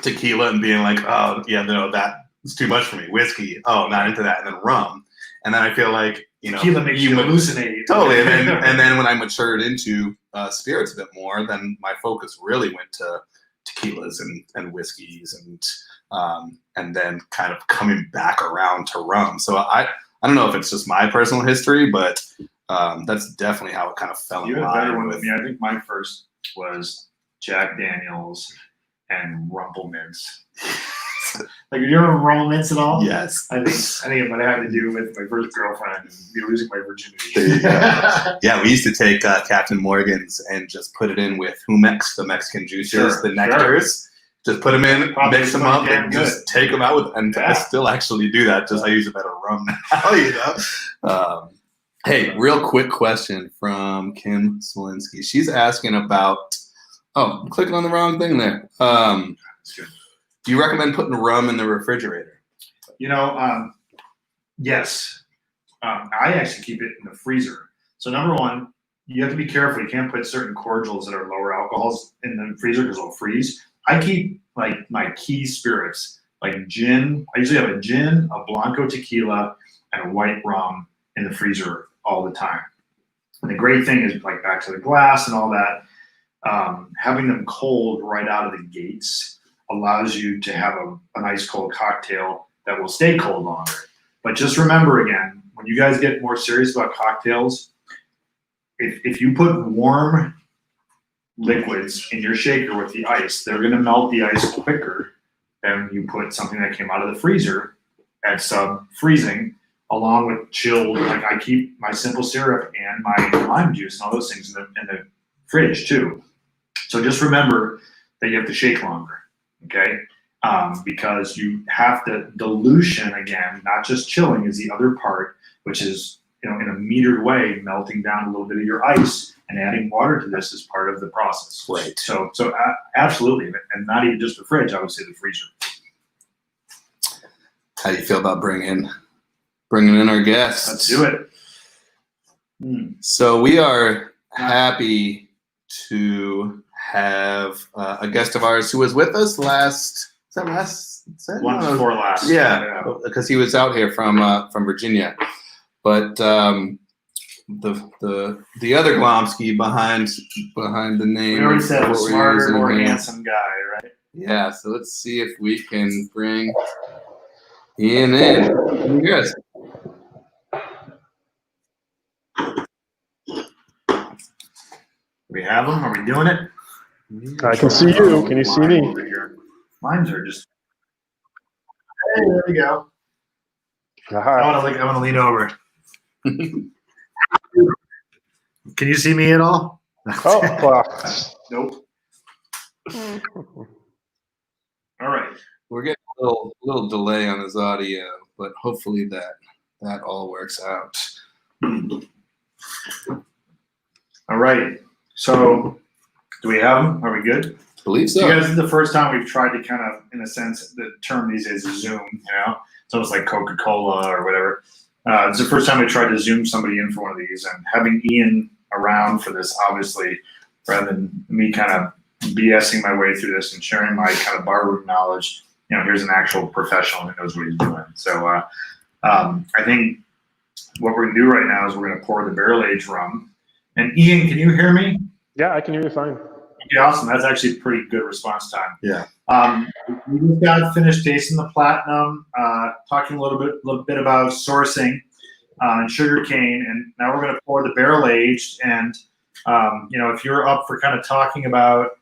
S1: tequila and being like, oh yeah, no, that's too much for me. Whiskey, oh, not into that. And then rum. And then I feel like,
S2: tequila makes you hallucinate.
S1: Totally. And then when I matured into spirits a bit more, then my focus really went to tequilas and whiskeys and then kind of coming back around to rum. So I don't know if it's just my personal history, but that's definitely how it kind of fell in line with
S2: me. I think my first was Jack Daniels and Rumple Mints. Like, do you remember Rumple Mints at all?
S1: Yes.
S2: I think it might have had to do with my first girlfriend and me losing my virginity.
S1: Yeah, we used to take Captain Morgan's and just put it in with Humex, the Mexican juices, the nectars. Just put them in, mix them up, and just take them out with. And I still actually do that. Just I use a better rum now. Hey, real quick question from Kim Smolinski. She's asking about. Oh, I'm clicking on the wrong thing there. Do you recommend putting rum in the refrigerator?
S2: Yes. I actually keep it in the freezer. So number one, you have to be careful. You can't put certain cordials that are lower alcohols in the freezer because they'll freeze. I keep like my key spirits, like gin. I usually have a gin, a Blanco tequila, and a white rum in the freezer all the time. And the great thing is, like, back to the glass and all that, having them cold right out of the gates allows you to have a nice cold cocktail that will stay cold longer. But just remember, again, when you guys get more serious about cocktails, if you put warm liquids in your shaker with the ice, they're going to melt the ice quicker than you put something that came out of the freezer at sub-freezing, along with chilled. Like, I keep my simple syrup and my lime juice and all those things in the fridge too. So just remember that you have to shake longer, okay? Because you have to, dilution, again, not just chilling, is the other part, which is, in a metered way, melting down a little bit of your ice and adding water to this is part of the process.
S1: Right.
S2: So absolutely, and not even just the fridge, I would say the freezer.
S1: How do you feel about bringing in our guests?
S2: Let's do it.
S1: So we are happy to have a guest of ours who was with us last. Is that last?
S2: One before last.
S1: Yeah, because he was out here from Virginia. But the other Glomski behind the name.
S2: We already said a smarter, more handsome guy, right?
S1: Yeah. So let's see if we can bring Ian in. Yes.
S2: We have them. Are we doing it?
S3: I can see you. Can you see me?
S2: Mines are just. Hey, there we go. I want to lean over. Can you see me at all?
S3: Oh, wow.
S2: Nope. All right.
S1: We're getting a little delay on his audio, but hopefully that all works out.
S2: All right. So, do we have them? Are we good?
S1: I believe so.
S2: You guys, this is the first time we've tried to kind of, in a sense, the term these days is Zoom. It's almost like Coca-Cola or whatever. It's the first time we tried to Zoom somebody in for one of these, and having Ian around for this, obviously, rather than me kind of BSing my way through this and sharing my kind of barroom knowledge. Here's an actual professional who knows what he's doing. So I think what we're gonna do right now is we're gonna pour the barrel-aged rum. And Ian, can you hear me?
S3: Yeah, I can hear you fine.
S2: Okay, awesome. That's actually a pretty good response time.
S1: Yeah.
S2: We just got finished tasting the Platinum, talking a little bit about sourcing and sugarcane, and now we're going to pour the barrel aged. And if you're up for kind of talking about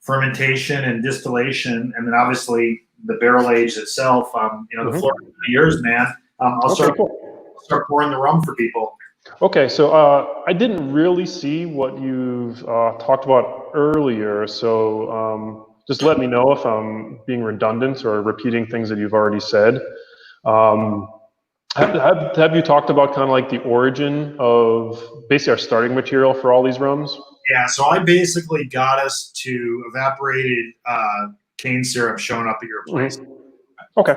S2: fermentation and distillation, and then obviously the barrel aged itself, the floor is yours, man. I'll start pouring the rum for people.
S3: Okay, so I didn't really see what you've talked about earlier, so just let me know if I'm being redundant or repeating things that you've already said. Have you talked about kind of like the origin of basically our starting material for all these rums?
S2: Yeah, so I basically got us to evaporated cane syrup showing up at your place.
S3: Okay.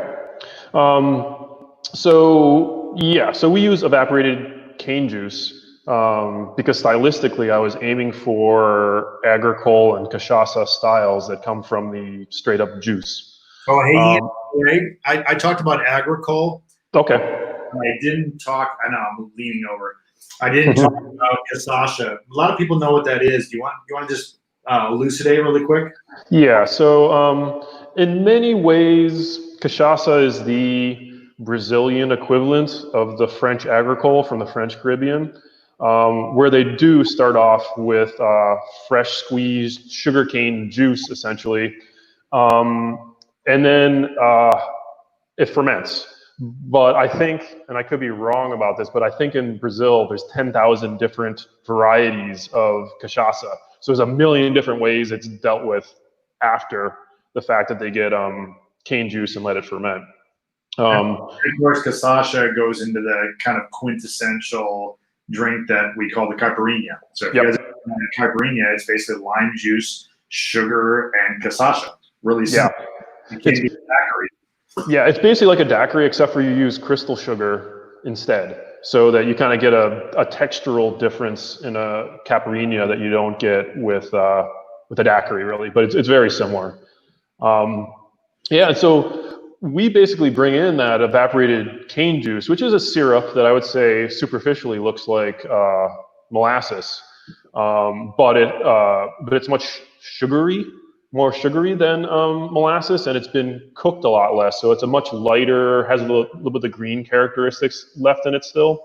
S3: So we use evaporated cane juice because stylistically I was aiming for agricole and cachaça styles that come from the straight up juice.
S2: Oh, hey, I talked about agricole.
S3: Okay.
S2: I didn't talk, I know I'm leaning over. I didn't talk about cachaça. A lot of people know what that is. Do you want to just elucidate really quick?
S3: Yeah, so in many ways, cachaça is the Brazilian equivalent of the French agricole from the French Caribbean, where they do start off with fresh squeezed sugarcane juice, essentially, and then it ferments. But I think, and I could be wrong about this, but I think in Brazil there's 10,000 different varieties of cachaça. So there's a million different ways it's dealt with after the fact that they get cane juice and let it ferment.
S2: Of course, cachaça goes into the kind of quintessential drink that we call the caipirinha. So if you guys have caipirinha, it's basically lime juice, sugar, and cachaça. Really simple. You can't do daiquiri.
S3: Yeah, it's basically like a daiquiri, except for you use crystal sugar instead, so that you kind of get a textural difference in a caipirinha that you don't get with a daiquiri, really. But it's very similar. Yeah, and so we basically bring in that evaporated cane juice, which is a syrup that I would say superficially looks like molasses, but it's much more sugary than molasses, and it's been cooked a lot less, so it's a much lighter, has a little bit of the green characteristics left in it still.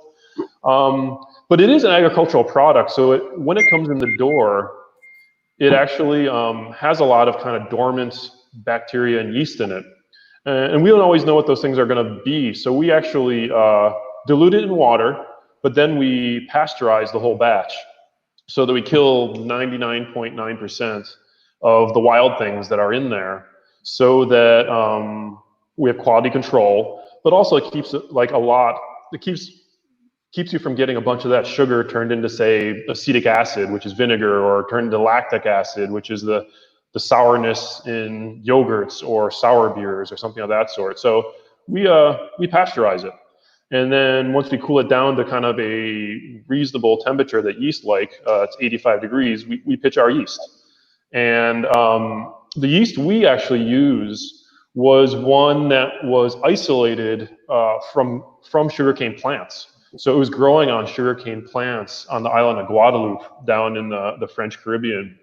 S3: But it is an agricultural product, so when it comes in the door, it actually has a lot of kind of dormant bacteria and yeast in it. And we don't always know what those things are going to be. So we actually dilute it in water, but then we pasteurize the whole batch so that we kill 99.9% of the wild things that are in there, so that we have quality control, but also it keeps it like it keeps you from getting a bunch of that sugar turned into, say, acetic acid, which is vinegar, or turned into lactic acid, which is the sourness in yogurts or sour beers or something of that sort. So we pasteurize it. And then once we cool it down to kind of a reasonable temperature that yeast like, it's 85 degrees, we pitch our yeast. And the yeast we actually use was one that was isolated from sugarcane plants. So it was growing on sugarcane plants on the island of Guadeloupe down in the French Caribbean.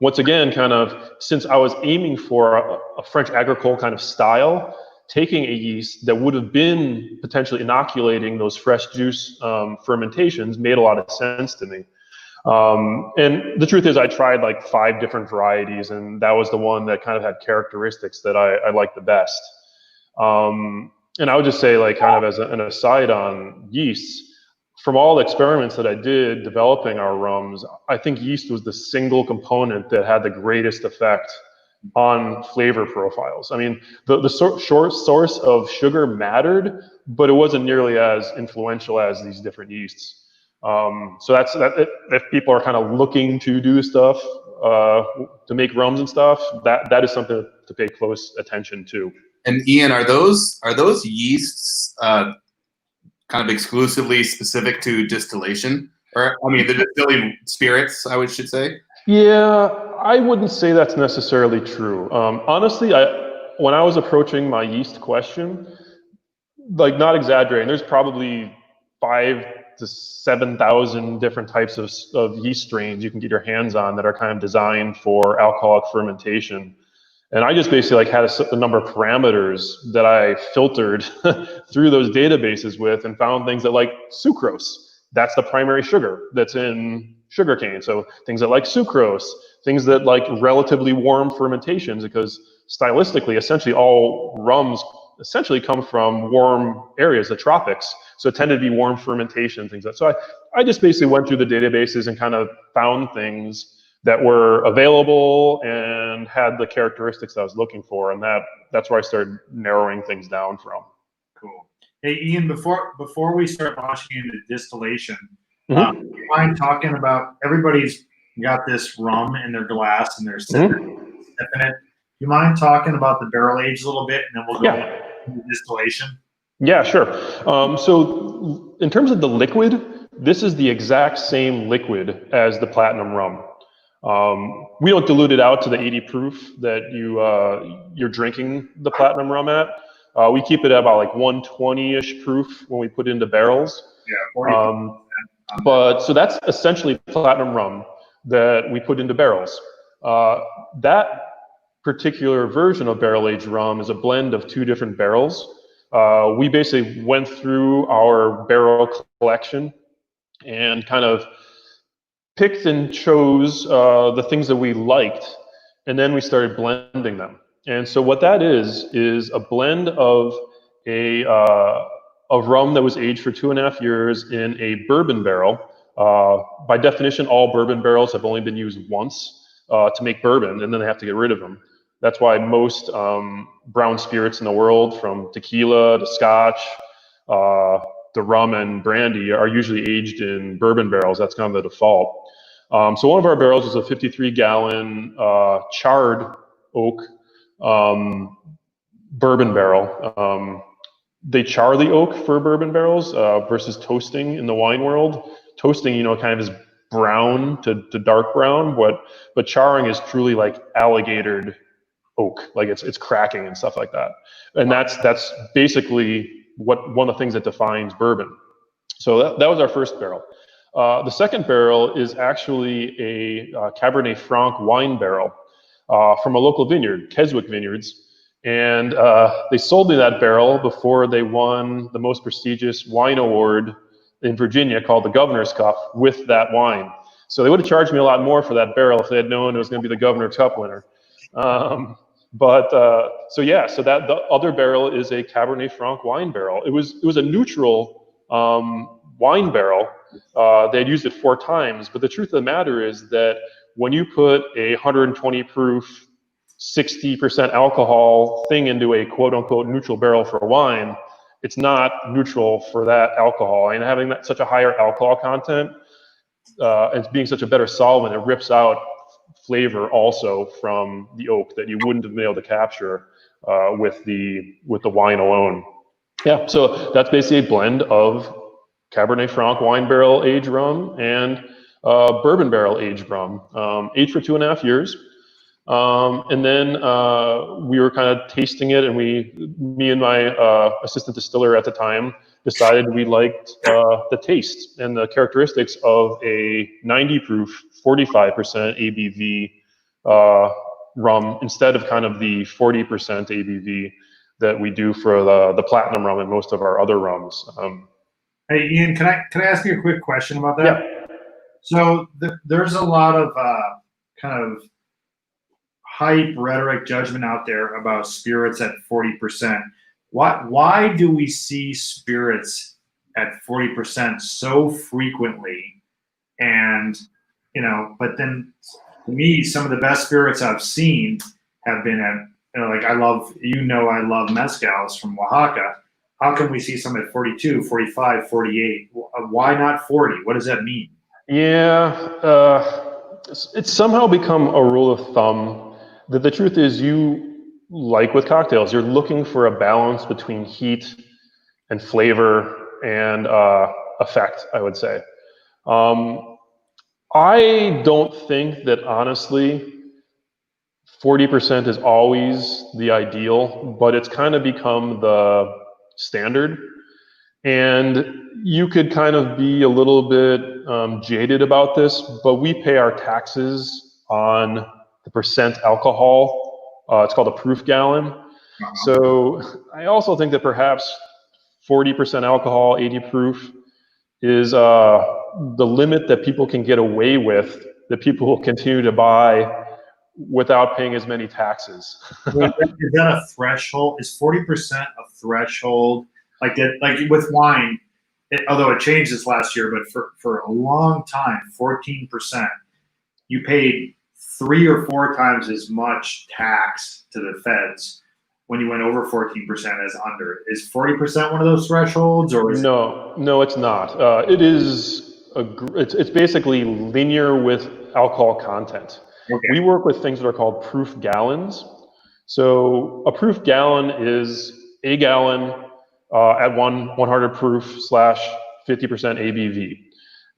S3: Once again, kind of, since I was aiming for a French agricole kind of style, taking a yeast that would have been potentially inoculating those fresh juice fermentations made a lot of sense to me. And the truth is, I tried like 5 different varieties, and that was the one that kind of had characteristics that I liked the best. And I would just say, like, kind of as an aside on yeasts, from all the experiments that I did developing our rums, I think yeast was the single component that had the greatest effect on flavor profiles. I mean, the short source of sugar mattered, but it wasn't nearly as influential as these different yeasts. So that's that. If people are kind of looking to do stuff to make rums and stuff, that is something to pay close attention to.
S1: And Ian, are those yeasts kind of exclusively specific to distillation, or I mean, the distilling spirits, should say?
S3: Yeah, I wouldn't say that's necessarily true. Honestly, when I was approaching my yeast question, like, not exaggerating, there's probably 5,000 to 7,000 different types of yeast strains you can get your hands on that are kind of designed for alcoholic fermentation. And I just basically had a number of parameters that I filtered through those databases with, and found things that, like sucrose. That's the primary sugar that's in sugarcane. So things that like sucrose, things that like relatively warm fermentations, because stylistically, essentially all rums essentially come from warm areas, the tropics. So it tended to be warm fermentation, things like that. So I just basically went through the databases and kind of found things that were available and had the characteristics I was looking for, and that's where I started narrowing things down from.
S2: Cool. Hey, Ian, before we start launching into distillation,
S3: Mm-hmm.
S2: Do you mind talking about, everybody's got this rum in their glass and they're sipping it. Do you mind talking about the barrel age a little bit, and then we'll go into distillation?
S3: Yeah, sure. So in terms of the liquid, this is the exact same liquid as the platinum rum. We don't dilute it out to the 80 proof that you're drinking the platinum rum at. We keep it at about like 120-ish proof when we put it into barrels.
S2: Yeah,
S3: but so that's essentially platinum rum that we put into barrels. That particular version of barrel-aged rum is a blend of 2 different barrels. We basically went through our barrel collection and kind of picked and chose the things that we liked, and then we started blending them. And so what that is a blend of of rum that was aged for 2.5 years in a bourbon barrel. By definition, all bourbon barrels have only been used once to make bourbon, and then they have to get rid of them. That's why most brown spirits in the world, from tequila to scotch, the rum and brandy, are usually aged in bourbon barrels. That's kind of the default. So one of our barrels is a 53-gallon charred oak bourbon barrel. they char the oak for bourbon barrels versus toasting in the wine world. Toasting, kind of is brown to dark brown, but charring is truly like alligatored oak, like it's cracking and stuff like that. And that's basically one of the things that defines bourbon. So that was our first barrel. The second barrel is actually a Cabernet Franc wine barrel from a local vineyard, Keswick Vineyards. And they sold me that barrel before they won the most prestigious wine award in Virginia called the Governor's Cup with that wine. So they would have charged me a lot more for that barrel if they had known it was going to be the Governor's Cup winner. So that the other barrel is a Cabernet Franc wine barrel. It was a neutral wine barrel. They had used it 4 times, but the truth of the matter is that when you put a 120 proof, 60% alcohol thing into a quote unquote neutral barrel for a wine, it's not neutral for that alcohol. And having such a higher alcohol content and being such a better solvent, it rips out flavor also from the oak that you wouldn't have been able to capture with the wine alone. Yeah, so that's basically a blend of Cabernet Franc wine barrel aged rum and bourbon barrel aged rum, aged for 2.5 years. And then we were kind of tasting it, and me and my assistant distiller at the time decided we liked the taste and the characteristics of a 90 proof, 45% ABV rum instead of kind of the 40% ABV that we do for the platinum rum and most of our other rums.
S2: Hey, Ian, can I ask you a quick question about that?
S3: Yeah.
S2: So there's a lot of kind of hype, rhetoric, judgment out there about spirits at 40%. Why do we see spirits at 40% so frequently? And but then to me, some of the best spirits I've seen have been at like I love mezcals from Oaxaca. How can we see some at 42, 45, 48? Why not 40? What does that mean?
S3: Yeah, it's somehow become a rule of thumb that the truth is like with cocktails, you're looking for a balance between heat and flavor and effect, I would say. I don't think that honestly 40% is always the ideal, but it's kind of become the standard. And you could kind of be a little bit jaded about this, but we pay our taxes on the percent alcohol. It's called a proof gallon.
S2: Uh-huh.
S3: So I also think that perhaps 40% alcohol, 80 proof is the limit that people can get away with, that people will continue to buy without paying as many taxes.
S2: Is that a threshold? Is 40% a threshold? Like with wine, although it changed this last year, but for a long time, 14%, you paid 3 or 4 times as much tax to the feds when you went over 14% as under. Is 40% one of those thresholds, or is
S3: No, it's not. It's basically linear with alcohol content.
S2: Okay.
S3: We work with things that are called proof gallons. So a proof gallon is a gallon at 100 proof / 50% ABV.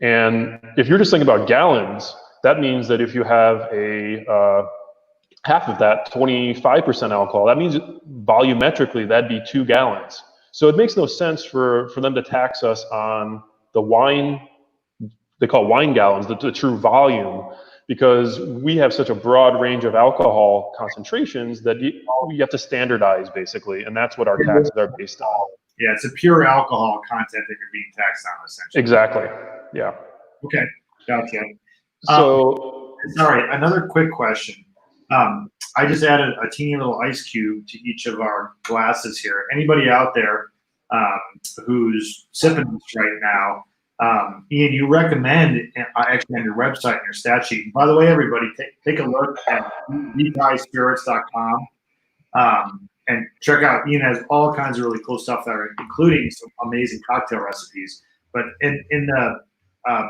S3: And if you're just thinking about gallons, that means that if you have a half of that, 25% alcohol, that means volumetrically that'd be 2 gallons. So it makes no sense for them to tax us on the wine, they call wine gallons, the true volume, because we have such a broad range of alcohol concentrations that you have to standardize basically, and that's what our taxes are based on.
S2: Yeah, it's a pure alcohol content that you're being taxed on, essentially.
S3: Exactly. Yeah.
S2: Okay, gotcha.
S3: So,
S2: sorry, another quick question. I just added a teeny little ice cube to each of our glasses here. Anybody out there who's sipping this right now, Ian, you recommend actually on your website and your stat sheet. And by the way, everybody, take a look at VitaeSpirits.com and check out. Ian has all kinds of really cool stuff there, including some amazing cocktail recipes. But in the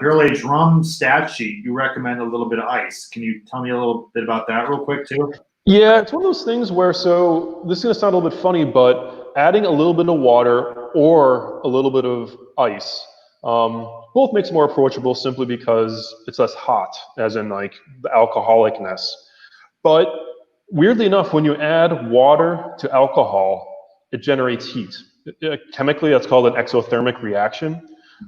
S2: barrel-aged rum stat sheet, you recommend a little bit of ice. Can you tell me a little bit about that real quick too?
S3: Yeah, it's one of those things where, so this is going to sound a little bit funny, but adding a little bit of water or a little bit of ice, both makes it more approachable simply because it's less hot, as in like the alcoholicness. But weirdly enough, when you add water to alcohol, it generates heat. Chemically, that's called an exothermic reaction.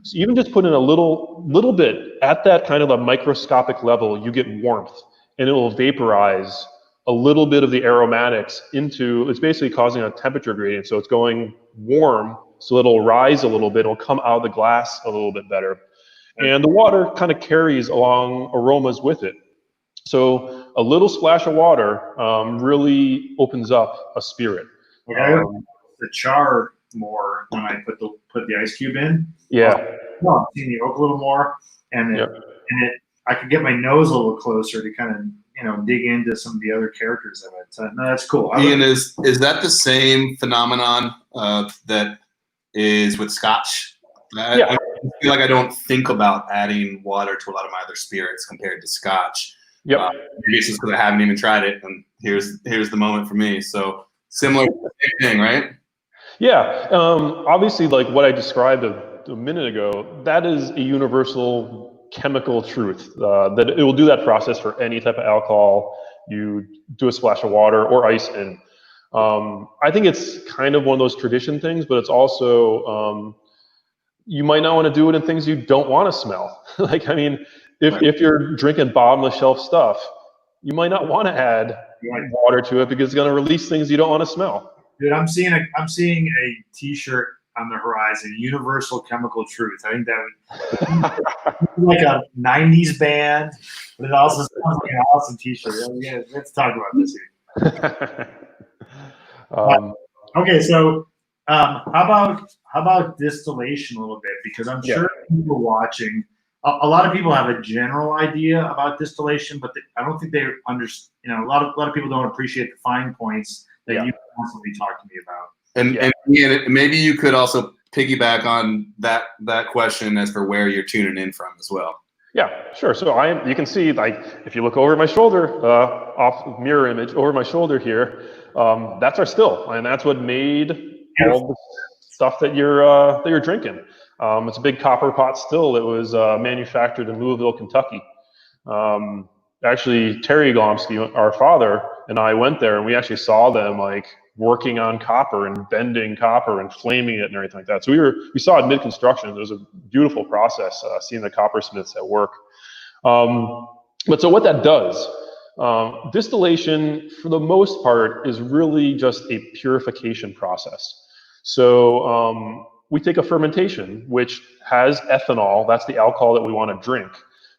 S3: So even just put in a little bit at that kind of a microscopic level, you get warmth, and it will vaporize a little bit of the aromatics into, it's basically causing a temperature gradient. So it's going warm, so it'll rise a little bit, it'll come out of the glass a little bit better. And the water kind of carries along aromas with it. So a little splash of water really opens up a spirit.
S2: The char more when I put the ice cube in.
S3: Yeah.
S2: Well, I'm seeing the oak a little more, and I could get my nose a little closer to kind of dig into some of the other characters of it. So no, that's cool.
S1: Ian, is that the same phenomenon that is with Scotch? I feel like I don't think about adding water to a lot of my other spirits compared to Scotch.
S3: Yep.
S1: Maybe it's just because I haven't even tried it, and here's the moment for me. So similar thing, right?
S3: Yeah. Obviously, like what I described a minute ago, that is a universal chemical truth, that it will do that process for any type of alcohol you do a splash of water or ice in. I think it's kind of one of those tradition things, but it's also, you might not want to do it in things you don't want to smell. Like, I mean, if you're drinking bottomless shelf stuff, you might not want to add water to it because it's going to release things you don't want to smell.
S2: Dude, I'm seeing a T-shirt on the horizon, Universal Chemical Truth. I think that would like a '90s band, but it also sounds like an awesome T-shirt. Yeah, let's talk about this here. Okay, so how about distillation a little bit? Because I'm sure people watching, a lot of people have a general idea about distillation, but I don't think they understand. A lot of people don't appreciate the fine points that you constantly talk to me about.
S1: And Ian, maybe you could also piggyback on that question as for where you're tuning in from as well.
S3: Yeah, sure. So you can see, like, if you look over my shoulder, off mirror image over my shoulder here, that's our still, and that's what made all the stuff that you're drinking. It's a big copper pot still that was manufactured in Louisville, Kentucky. Actually, Terry Glomski, our father, and I went there, and we actually saw them like working on copper and bending copper and flaming it and everything like that. So we saw it mid-construction. It was a beautiful process, seeing the coppersmiths at work. But so what that does, distillation, for the most part, is really just a purification process. So we take a fermentation, which has ethanol. That's the alcohol that we want to drink.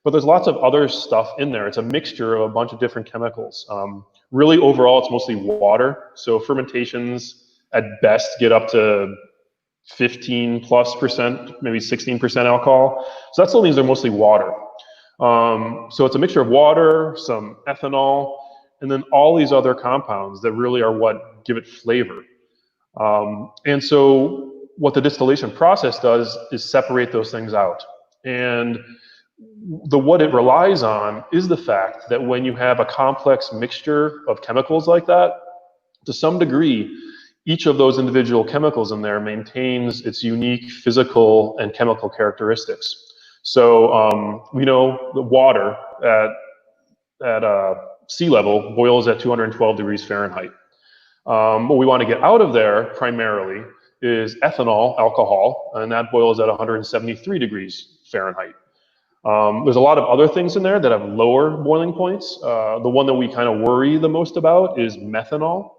S3: But there's lots of other stuff in there. It's a mixture of a bunch of different chemicals. Really, overall, it's mostly water. So fermentations, at best, get up to 15+%, maybe 16% alcohol. So that still means they're mostly water. So it's a mixture of water, some ethanol, and then all these other compounds that really are what give it flavor. And so what the distillation process does is separate those things out. And what it relies on is the fact that when you have a complex mixture of chemicals like that, to some degree, each of those individual chemicals in there maintains its unique physical and chemical characteristics. So we know the water at sea level boils at 212 degrees Fahrenheit. What we want to get out of there primarily is ethanol, alcohol, and that boils at 173 degrees Fahrenheit. There's a lot of other things in there that have lower boiling points. The one that we kind of worry the most about is methanol.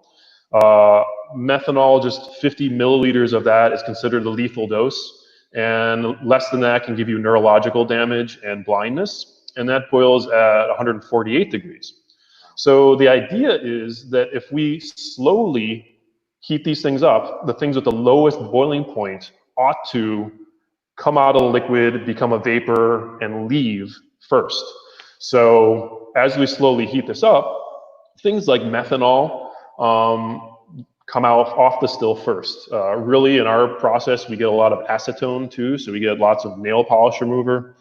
S3: Methanol, just 50 milliliters of that is considered a lethal dose, and less than that can give you neurological damage and blindness, and that boils at 148 degrees. So the idea is that if we slowly heat these things up, the things with the lowest boiling point ought to come out of the liquid, become a vapor, and leave first. So as we slowly heat this up, things like methanol come out off the still first. Really, in our process, we get a lot of acetone too, so we get lots of nail polish remover.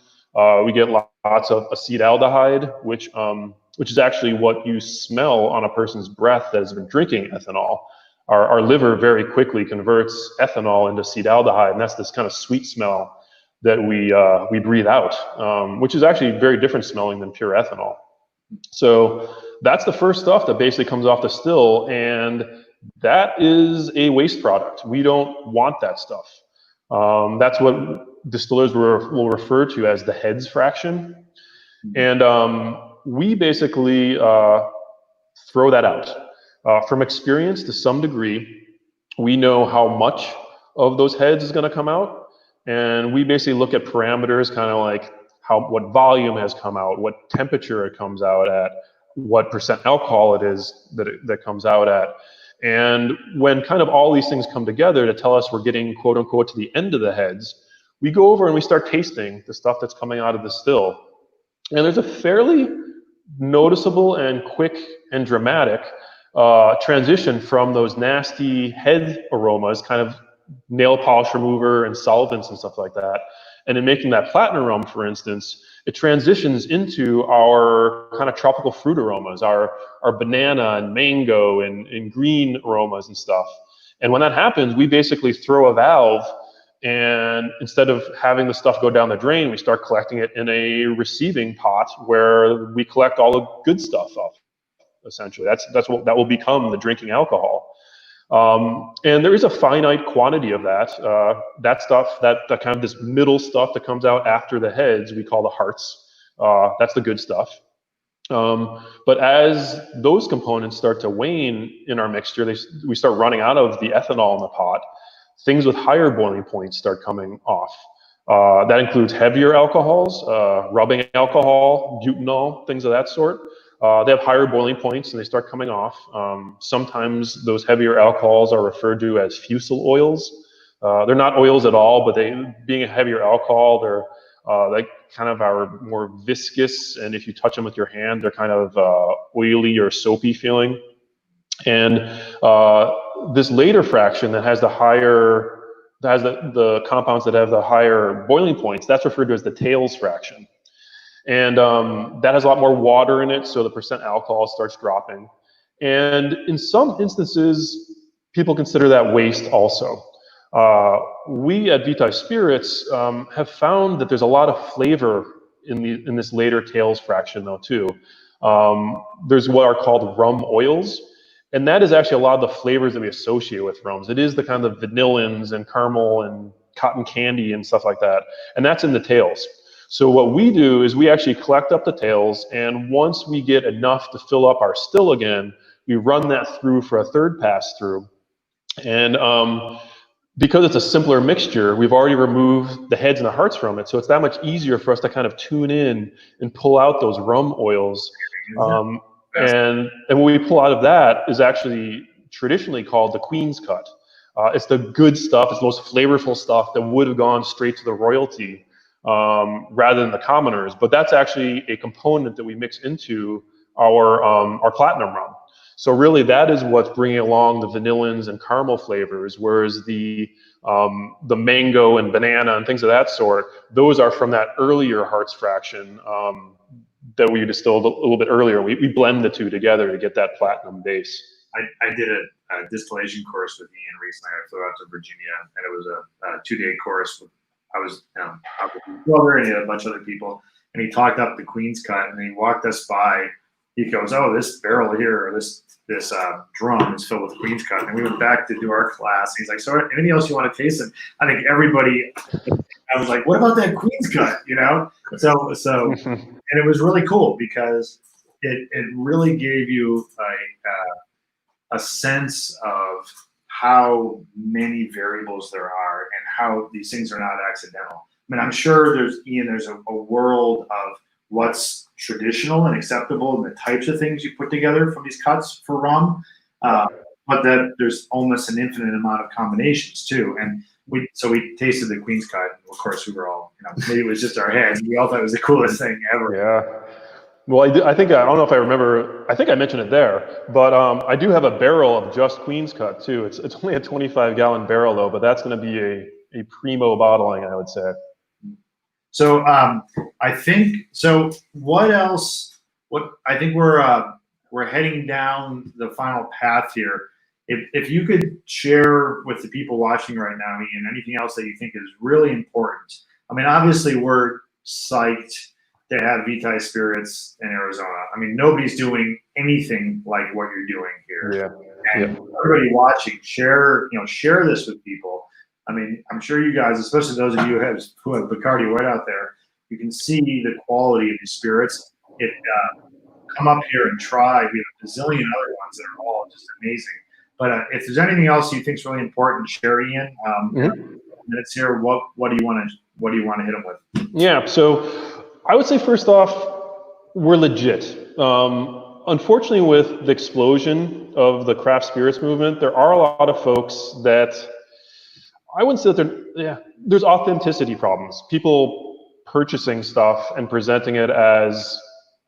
S3: We get lots of acetaldehyde, which is actually what you smell on a person's breath that has been drinking ethanol. our liver very quickly converts ethanol into acetaldehyde, and that's this kind of sweet smell that we breathe out, which is actually very different smelling than pure ethanol. So that's the first stuff that basically comes off the still, and that is a waste product. We don't want that stuff. That's what distillers will refer to as the heads fraction. And we basically throw that out. From experience, to some degree, we know how much of those heads is going to come out, and we basically look at parameters, kind of like what volume has come out, what temperature it comes out at, what percent alcohol it is that comes out at. And when kind of all these things come together to tell us we're getting, quote unquote, to the end of the heads, we go over and we start tasting the stuff that's coming out of the still. And there's a fairly noticeable and quick and dramatic transition from those nasty head aromas, kind of nail polish remover and solvents and stuff like that. And in making that platinum rum, for instance, it transitions into our kind of tropical fruit aromas, our banana and mango and green aromas and stuff. And when that happens, we basically throw a valve, and instead of having the stuff go down the drain, we start collecting it in a receiving pot where we collect all the good stuff up. Essentially, that will become the drinking alcohol. And there is a finite quantity of that. That stuff, that kind of this middle stuff that comes out after the heads, we call the hearts. That's the good stuff. But as those components start to wane in our mixture, we start running out of the ethanol in the pot. Things with higher boiling points start coming off. That includes heavier alcohols, rubbing alcohol, butanol, things of that sort. They have higher boiling points and they start coming off. Sometimes those heavier alcohols are referred to as fusel oils. They're not oils at all, but being a heavier alcohol, they're like kind of are more viscous, and if you touch them with your hand, they're kind of oily or soapy feeling. And this later fraction that has the compounds that have the higher boiling points, that's referred to as the tails fraction. And that has a lot more water in it, so the percent alcohol starts dropping. And in some instances, people consider that waste also. We at Vitae Spirits have found that there's a lot of flavor in this later tails fraction though too. There's what are called rum oils, and that is actually a lot of the flavors that we associate with rums. It is the kind of vanillins and caramel and cotton candy and stuff like that, and that's in the tails. So what we do is we actually collect up the tails, and once we get enough to fill up our still again, we run that through for a third pass through. And because it's a simpler mixture, we've already removed the heads and the hearts from it, so it's that much easier for us to kind of tune in and pull out those rum oils. And what we pull out of that is actually traditionally called the Queen's Cut. It's the good stuff, it's the most flavorful stuff that would have gone straight to the royalty rather than the commoners. But that's actually a component that we mix into our platinum rum. So really, that is what's bringing along the vanillins and caramel flavors, whereas the mango and banana and things of that sort, those are from that earlier hearts fraction that we distilled a little bit earlier. We blend the two together to get that platinum base.
S2: I did a distillation course with Ian recently. I flew out to Virginia, and it was a 2-day course. I was out with his brother and a bunch of other people, and he talked up the Queen's Cut, and he walked us by. He goes, "Oh, this barrel here, or this drum is filled with Queen's Cut." And we went back to do our class. He's like, "So anything else you want to taste?" And I think everybody, I was like, "What about that Queen's Cut?" You know? So, and it was really cool because it really gave you a sense of how many variables there are and how these things are not accidental. I mean, I'm sure there's a world of what's traditional and acceptable and the types of things you put together from these cuts for rum, but that there's almost an infinite amount of combinations too. And we tasted the Queen's Cut, and of course we were all, maybe it was just our heads. We all thought it was the coolest thing ever.
S3: Yeah. Well, I think I don't know if I remember. I think I mentioned it there, but I do have a barrel of just Queen's Cut too. It's only a 25-gallon barrel though, but that's going to be a primo bottling, I would say.
S2: So I think so. What else? I think we're heading down the final path here. If you could share with the people watching right now, Ian, anything else that you think is really important. I mean, obviously we're psyched to have Vitae Spirits in Arizona. I mean, nobody's doing anything like what you're doing here.
S3: Yeah.
S2: And everybody watching, share this with people. I mean, I'm sure you guys, especially those of you who have Bacardi White out there, you can see the quality of these spirits. Come up here and try. We have a bazillion other ones that are all just amazing. But if there's anything else you think is really important to share, Ian, minutes here. What do you want to hit them with?
S3: Yeah. So I would say first off, we're legit. Unfortunately, with the explosion of the craft spirits movement, there are a lot of folks that I wouldn't say that there's authenticity problems. People purchasing stuff and presenting it as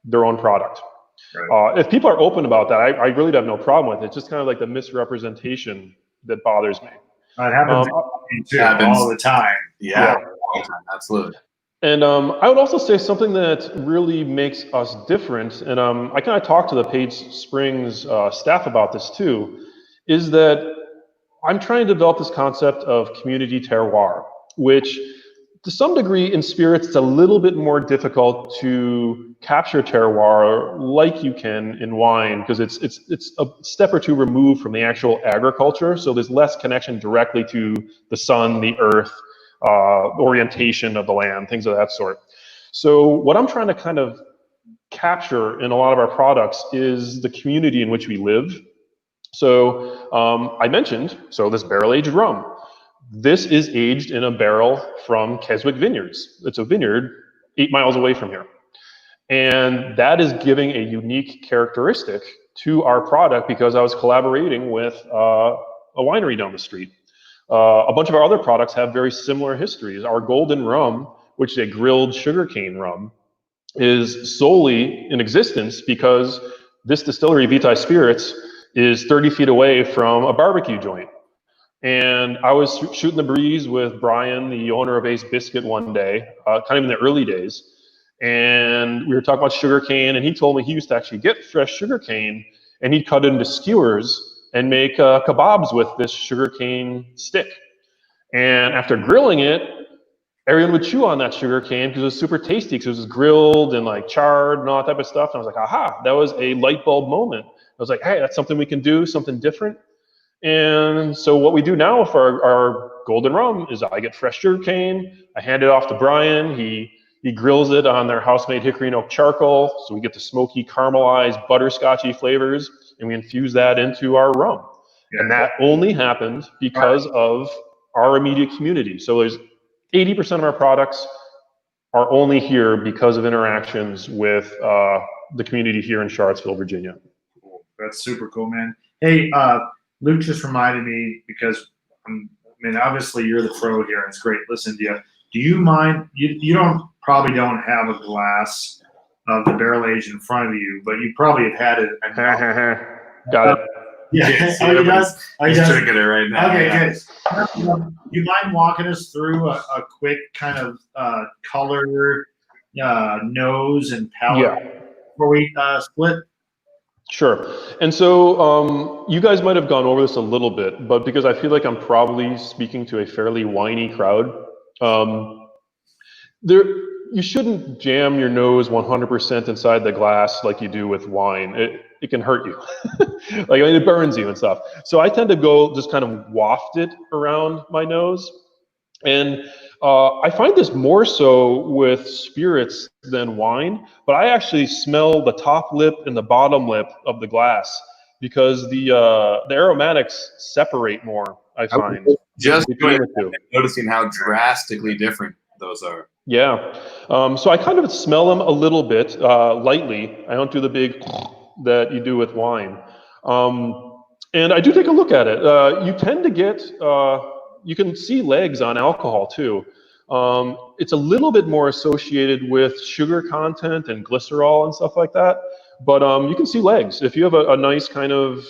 S3: their own product.
S2: Right.
S3: If people are open about that, I really have no problem with it. It's just kind of like the misrepresentation that bothers me.
S2: It happens all the time.
S1: Yeah, all the time, absolutely.
S3: And I would also say something that really makes us different, and I kind of talked to the Page Springs staff about this too, is that I'm trying to develop this concept of community terroir, which to some degree in spirits, it's a little bit more difficult to capture terroir like you can in wine, because it's a step or two removed from the actual agriculture. So there's less connection directly to the sun, the earth, orientation of the land, things of that sort. So what I'm trying to kind of capture in a lot of our products is the community in which we live. So I mentioned, this barrel-aged rum. This is aged in a barrel from Keswick Vineyards. It's a vineyard 8 miles away from here. And that is giving a unique characteristic to our product because I was collaborating with a winery down the street. A bunch of our other products have very similar histories. Our golden rum, which is a grilled sugarcane rum, is solely in existence because this distillery, Vitae Spirits, is 30 feet away from a barbecue joint. And I was shooting the breeze with Brian, the owner of Ace Biscuit, one day, kind of in the early days. And we were talking about sugarcane, and he told me he used to actually get fresh sugarcane, and he'd cut it into skewers and make kebabs with this sugarcane stick. And after grilling it, everyone would chew on that sugarcane because it was super tasty, because it was grilled and like charred and all that type of stuff. And I was like, aha, that was a light bulb moment. I was like, hey, that's something we can do, something different. And so what we do now for our golden rum is I get fresh sugarcane, I hand it off to Brian, he grills it on their house-made hickory and oak charcoal, so we get the smoky, caramelized, butterscotchy flavors, and we infuse that into our rum. Yeah. And that only happened because of our immediate community. So there's 80% of our products are only here because of interactions with the community here in Charlottesville, Virginia.
S2: Cool. That's super cool, man. Hey, Luke just reminded me, because obviously you're the pro here, and it's great listening to you. Do you mind? You probably don't have a glass of the barrel aged in front of you, but you probably have had it.
S3: Got it.
S2: Yeah,
S1: he's drinking it right now.
S2: Okay, good. You mind walking us through a quick kind of color, nose, and palate before we split?
S3: Sure. And so you guys might have gone over this a little bit, but because I feel like I'm probably speaking to a fairly whiny crowd, you shouldn't jam your nose 100% inside the glass like you do with wine. It can hurt you. It burns you and stuff. So I tend to go just kind of waft it around my nose. And I find this more so with spirits than wine, but I actually smell the top lip and the bottom lip of the glass because the aromatics separate more, I find.
S1: Noticing how drastically different those are.
S3: Yeah. So I kind of smell them a little bit lightly. I don't do the big that you do with wine. And I do take a look at it. You tend to get... you can see legs on alcohol too. It's a little bit more associated with sugar content and glycerol and stuff like that, but you can see legs. If you have a nice kind of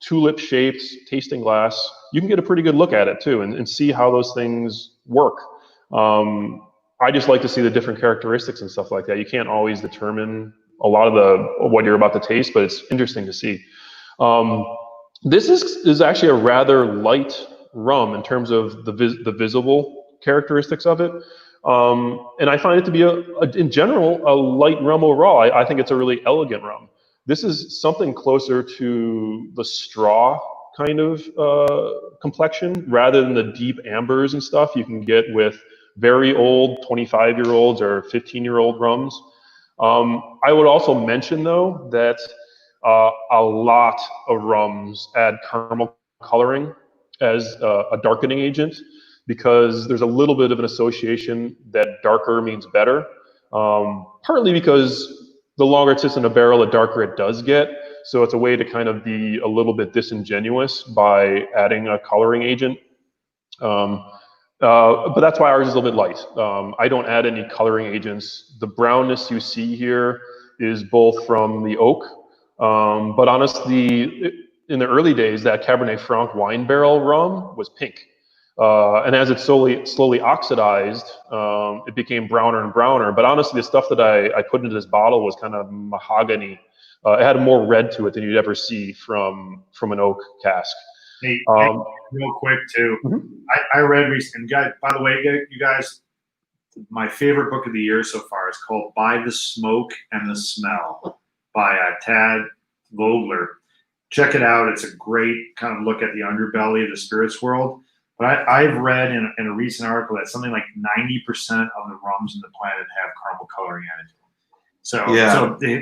S3: tulip-shaped tasting glass, you can get a pretty good look at it too and see how those things work. I just like to see the different characteristics and stuff like that. You can't always determine a lot of what you're about to taste, but it's interesting to see. This is actually a rather light rum in terms of the visible characteristics of it. And I find it to be, in general, a light rum overall. I think it's a really elegant rum. This is something closer to the straw kind of complexion rather than the deep ambers and stuff you can get with very old 25-year-olds or 15-year-old rums. I would also mention, though, that a lot of rums add caramel coloring as a darkening agent because there's a little bit of an association that darker means better. Partly because the longer it sits in a barrel, the darker it does get. So it's a way to kind of be a little bit disingenuous by adding a coloring agent. But that's why ours is a little bit light. I don't add any coloring agents. The brownness you see here is both from the oak, but honestly, in the early days, that Cabernet Franc wine barrel rum was pink. And as it slowly oxidized, it became browner and browner. But honestly, the stuff that I put into this bottle was kind of mahogany. It had more red to it than you'd ever see from an oak cask.
S2: Hey, real quick too. I read recently, guys, by the way, you guys, my favorite book of the year so far is called By the Smoke and the Smell by Tad Vogler. Check it out. It's a great kind of look at the underbelly of the spirits world. But I've read in a recent article that something like 90% of the rums on the planet have caramel coloring added to them. So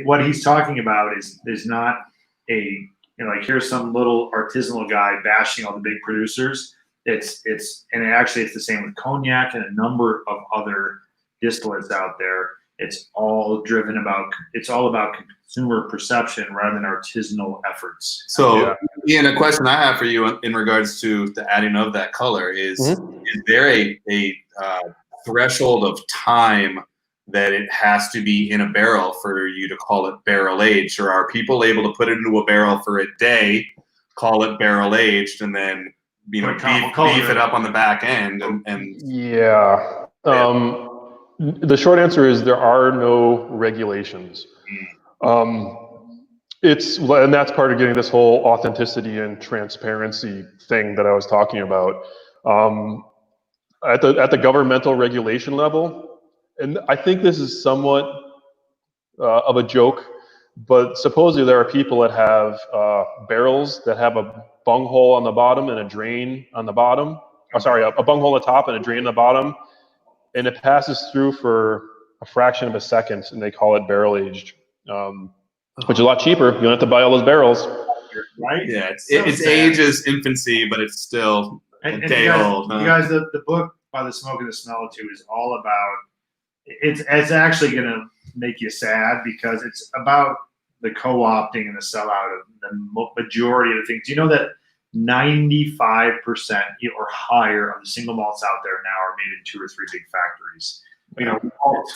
S2: what he's talking about is not like here's some little artisanal guy bashing all the big producers. It's the same with cognac and a number of other distillates out there. It's all about consumer perception rather than artisanal efforts.
S1: So, Ian, a question I have for you in regards to the adding of that color is there a threshold of time that it has to be in a barrel for you to call it barrel aged, or are people able to put it into a barrel for a day, call it barrel aged, and then beef it up on the back end?
S3: The short answer is there are no regulations. And that's part of getting this whole authenticity and transparency thing that I was talking about. At the governmental regulation level, and I think this is somewhat of a joke, but supposedly there are people that have barrels that have a bunghole on the bottom and a drain on the bottom. A bunghole on the top and a drain on the bottom, and it passes through for a fraction of a second, and they call it barrel aged, which is a lot cheaper. You don't have to buy all those barrels.
S2: Right?
S1: Yeah, it's age is infancy, but it's still a day old.
S2: You guys, the book By the Smoke and the Smell too is all about. It's actually going to make you sad because it's about the co-opting and the sellout of the majority of the things. You know that 95% or higher of the single malts out there now are made in 2 or 3 big factories. You know,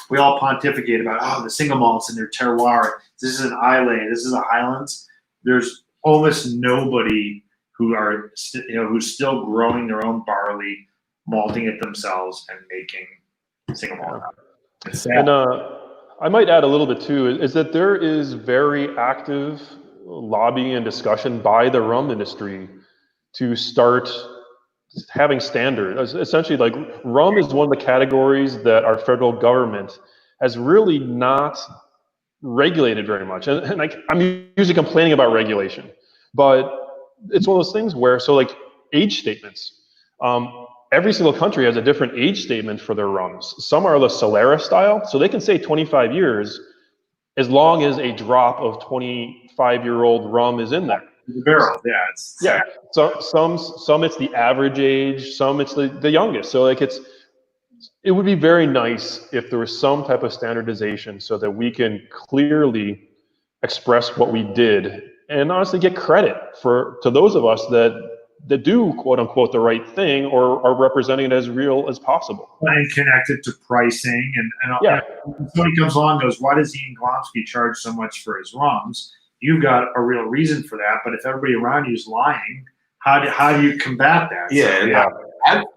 S2: we all pontificate about the single malts and their terroir. This is an Islay. This is a Highlands. There's almost nobody who's still growing their own barley, malting it themselves, and making single malt.
S3: And I might add a little bit too, is that there is very active lobbying and discussion by the rum industry to start having standards. Essentially, like rum is one of the categories that our federal government has really not regulated very much. And I'm usually complaining about regulation, but it's one of those things where, age statements. Every single country has a different age statement for their rums. Some are the Solera style, so they can say 25 years as long as a drop of 25-year-old rum is in there.
S2: The barrel, yeah.
S3: So some it's the average age, some it's the youngest. So it would be very nice if there was some type of standardization so that we can clearly express what we did and honestly get credit to those of us that do quote unquote the right thing or are representing it as real as possible.
S2: And connected to pricing and somebody comes along and goes, why does Ian Glomski charge so much for his rums? You've got a real reason for that, but if everybody around you is lying, how do you combat that?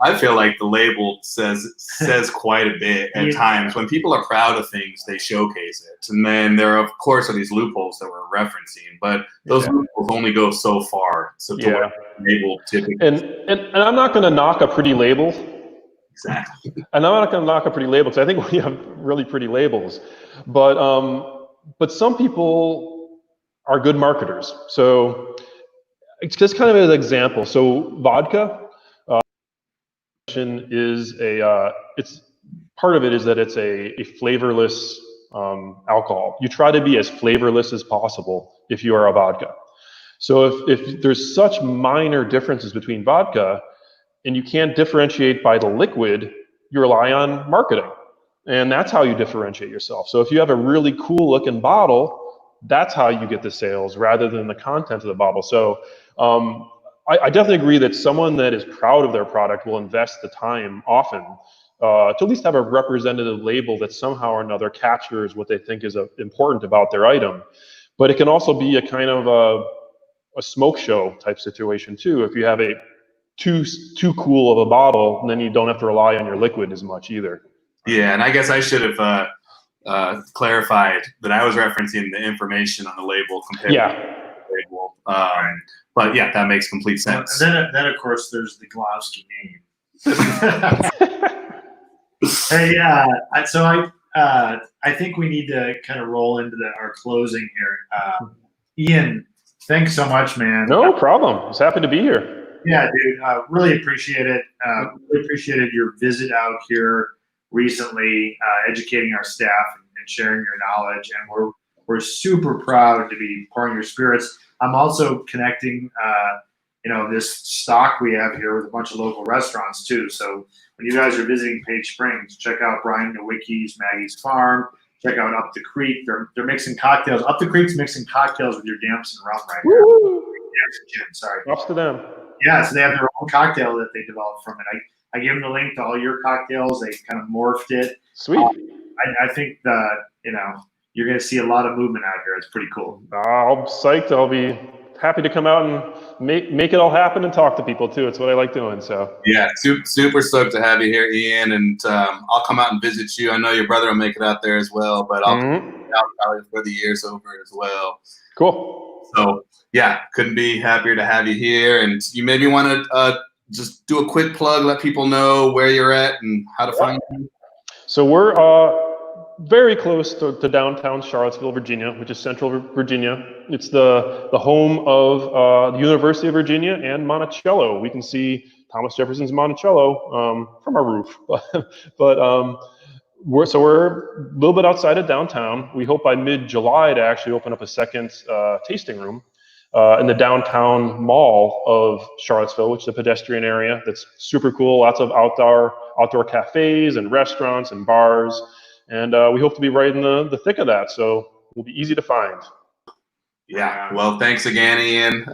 S1: I feel like the label says quite a bit at times. When people are proud of things, they showcase it. And then there, of course, are these loopholes that we're referencing, but those loopholes only go so far. So to
S3: Yeah.
S1: wear the label typically.
S3: And I'm not going to knock a pretty label.
S1: Exactly.
S3: And I'm not going to knock a pretty label because I think we have really pretty labels. But some people are good marketers. So it's just kind of an example. So vodka is it's part of it is that it's a flavorless alcohol. You try to be as flavorless as possible if you are a vodka. So if there's such minor differences between vodka and you can't differentiate by the liquid, you rely on marketing. And that's how you differentiate yourself. So if you have a really cool looking bottle, that's how you get the sales rather than the content of the bottle. So I definitely agree that someone that is proud of their product will invest the time often to at least have a representative label that somehow or another captures what they think is important about their item. But it can also be a kind of a smoke show type situation too. If you have a too cool of a bottle, then you don't have to rely on your liquid as much either.
S1: Yeah, and I guess I should have clarified that I was referencing the information on the label compared to the label. But yeah, that makes complete sense.
S2: Then of course, there's the Glomski name. Hey, so I think we need to kind of roll into our closing here. Ian, thanks so much, man.
S3: No problem. I was happy to be here.
S2: Yeah, dude, really appreciate it. Really appreciated your visit out here recently, educating our staff and sharing your knowledge. And we're super proud to be pouring your spirits. I'm also connecting, this stock we have here with a bunch of local restaurants too. So when you guys are visiting Page Springs, check out Brian Nowicki's Maggie's Farm. Check out Up the Creek. They're mixing cocktails. Up the Creek's mixing cocktails with your Damson rum right now. Damson gin, sorry.
S3: Props to them.
S2: Yeah, so they have their own cocktail that they developed from it. I gave them the link to all your cocktails. They kind of morphed it.
S3: Sweet.
S2: I think that, you're going to see a lot of movement out here. It's pretty cool.
S3: I'm psyched. I'll be happy to come out and make it all happen and talk to people too. It's what I like doing. So
S1: yeah, super stoked to have you here, Ian. And I'll come out and visit you. I know your brother will make it out there as well, but I'll come out probably before the year's over as well.
S3: Cool.
S1: So yeah, couldn't be happier to have you here. And you maybe want to just do a quick plug, let people know where you're at and how to find you.
S3: So we're very close to downtown Charlottesville, Virginia, which is central Virginia. It's the home of the University of Virginia and Monticello. We can see Thomas Jefferson's Monticello from our roof. But we're a little bit outside of downtown. We hope by mid-July to actually open up a second tasting room in the downtown mall of Charlottesville, which is a pedestrian area that's super cool. Lots of outdoor cafes and restaurants and bars. And we hope to be right in the thick of that. So we'll be easy to find.
S1: Yeah. Well, thanks again, Ian.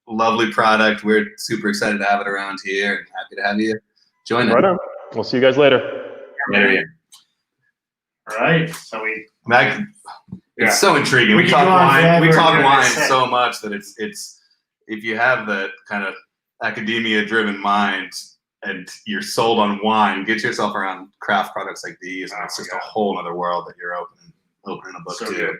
S1: Lovely product. We're super excited to have it around here and happy to have you join us.
S3: Right on. We'll see you guys later.
S1: Later, Ian.
S2: All right. So
S1: it's so intriguing. We talk wine. We talk wine so much that it's if you have that kind of academia-driven mind and you're sold on wine, get yourself around craft products like these, and it's just a whole other world that you're opening a book to.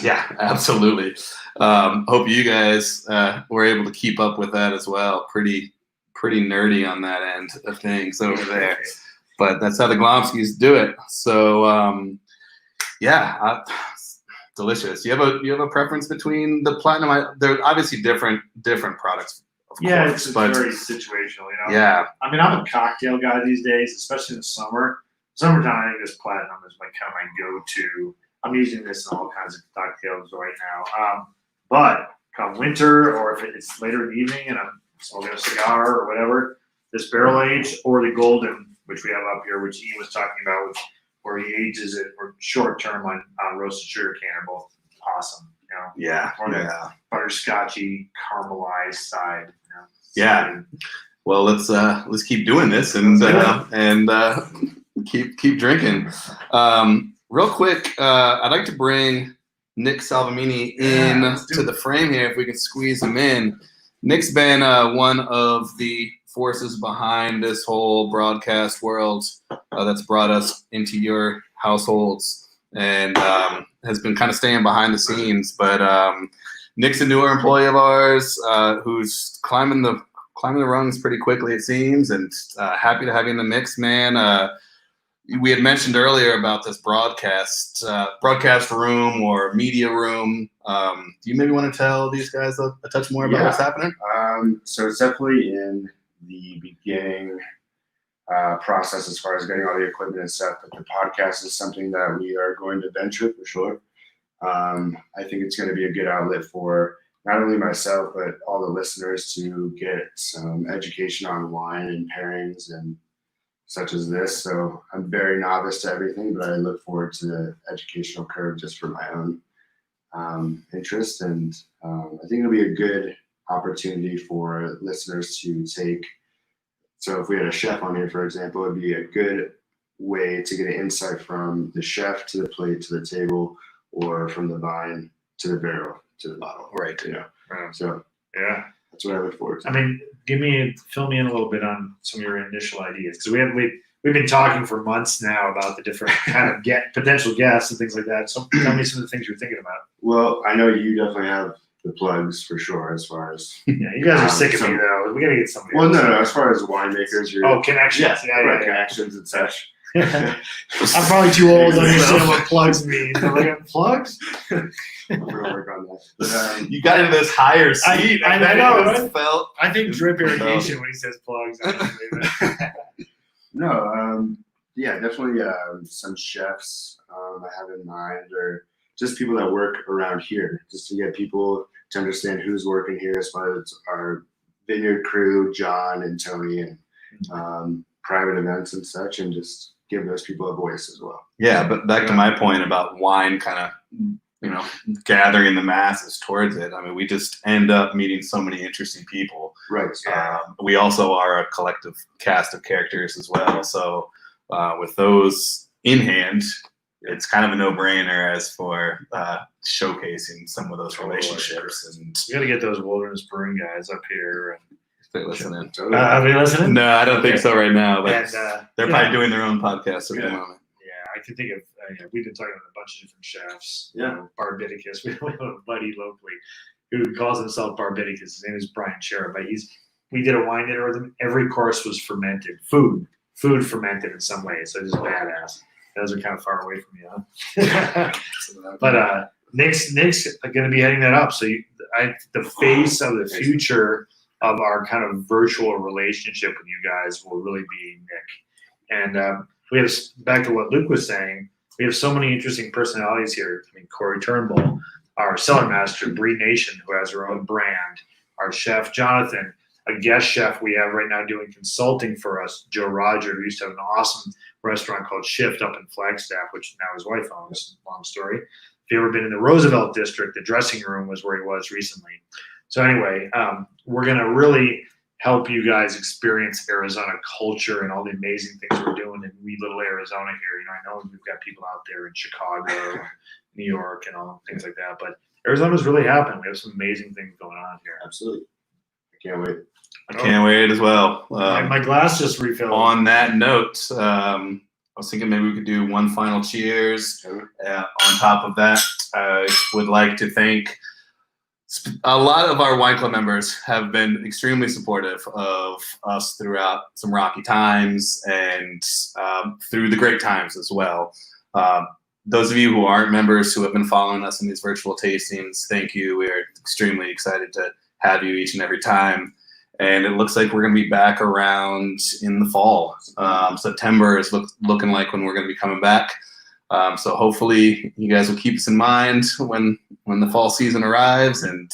S1: Yeah, absolutely. Hope you guys were able to keep up with that as well. Pretty nerdy on that end of things over there. But that's how the Glomskis do it. So delicious. You have a preference between the platinum? They're obviously different products. Of course,
S2: it's very situational.
S1: Yeah.
S2: I mean, I'm a cocktail guy these days, especially in the summer. Summertime, I think this platinum is my go-to. I'm using this in all kinds of cocktails right now. But come winter, or if it's later in the evening and I'm smoking a cigar or whatever, this barrel aged or the golden, which we have up here, which Ian was talking about, where he ages it or short term on roasted sugar cane, are both awesome.
S1: Yeah.
S2: Or the butterscotchy caramelized side.
S1: Yeah. Well, let's keep doing this and keep drinking. Real quick, I'd like to bring Nick Salvamini in to the frame here if we can squeeze him in. Nick's been one of the forces behind this whole broadcast world that's brought us into your households. and has been kind of staying behind the scenes. But Nick's a newer employee of ours who's climbing the rungs pretty quickly, it seems, and happy to have you in the mix, man. We had mentioned earlier about this broadcast room or media room. Do you maybe want to tell these guys a touch more about what's happening?
S4: So it's definitely in the beginning process as far as getting all the equipment and stuff, but the podcast is something that we are going to venture for sure. I think it's going to be a good outlet for not only myself, but all the listeners to get some education on wine and pairings and such as this. So I'm very novice to everything, but I look forward to the educational curve just for my own interest. And I think it'll be a good opportunity for listeners to take. So if we had a chef on here, for example, it'd be a good way to get an insight from the chef to the plate to the table, or from the vine to the barrel to the bottle.
S1: Right.
S4: So
S2: Yeah.
S4: that's what I look forward to.
S2: I mean, fill me in a little bit on some of your initial ideas, because we've been talking for months now about the different kind of potential guests and things like that. So tell me some of the things you're thinking about.
S4: Well, I know you definitely have the plugs for sure, as far as
S2: Yeah, you guys are sick of me though. We gotta get somebody.
S4: well,
S2: else.
S4: no, as far as winemakers, you're
S2: Connections. Yeah.
S4: connections and such.
S2: I'm probably too old to understand what plugs mean. But like, plugs?
S4: I'm gonna work on that. But,
S1: You got into this higher seat.
S2: I
S1: and
S2: know,
S1: it was
S2: right?
S1: felt.
S2: I think drip irrigation when he says plugs.
S4: no, yeah, definitely some chefs I have in mind, or just people that work around here, just to get people to understand who's working here as far as our vineyard crew, John and Tony, and private events and such, and just give those people a voice as well.
S1: Yeah, but back to my point about wine kind of, gathering the masses towards it. I mean, we just end up meeting so many interesting people.
S4: Right.
S1: We also are a collective cast of characters as well. So with those in hand, it's kind of a no-brainer as for showcasing some of those relationships. And
S2: We got to get those Wilderness Brewing guys up here. And
S1: if they listening.
S2: are they listening?
S1: No, I don't think so right now. But
S2: And,
S1: they're probably doing their own podcast at the moment.
S2: Yeah, I can think of. We've been talking with a bunch of different chefs.
S4: Yeah.
S2: Barbiticus. We have a buddy locally who calls himself Barbiticus. His name is Brian Shera, but we did a wine dinner with him. Every course was fermented. Food fermented in some way. So just badass. Those are kind of far away from you, huh? But Nick's going to be heading that up. So the face of the future of our kind of virtual relationship with you guys will really be Nick. And we have, back to what Luke was saying, we have so many interesting personalities here. I mean, Corey Turnbull, our cellar master, Bree Nation, who has her own brand, our chef, Jonathan, a guest chef we have right now doing consulting for us, Joe Roger, who used to have an awesome restaurant called Shift up in Flagstaff, which now his wife owns. Long story. If you've ever been in the Roosevelt district, the dressing room was where he was recently. So anyway, we're going to really help you guys experience Arizona culture and all the amazing things we're doing in wee little Arizona here. I know we've got people out there in Chicago, New York, and all things like that, but Arizona's really happening. We have some amazing things going on here.
S4: Absolutely. I can't wait.
S1: I can't wait as well.
S2: My glass just refilled.
S1: On that note, I was thinking maybe we could do one final cheers. On top of that, I would like to thank a lot of our wine club members have been extremely supportive of us throughout some rocky times and through the great times as well. Those of you who aren't members who have been following us in these virtual tastings, thank you. We are extremely excited to have you each and every time. And it looks like we're going to be back around in the fall. September is looking like when we're going to be coming back. So hopefully you guys will keep us in mind when the fall season arrives and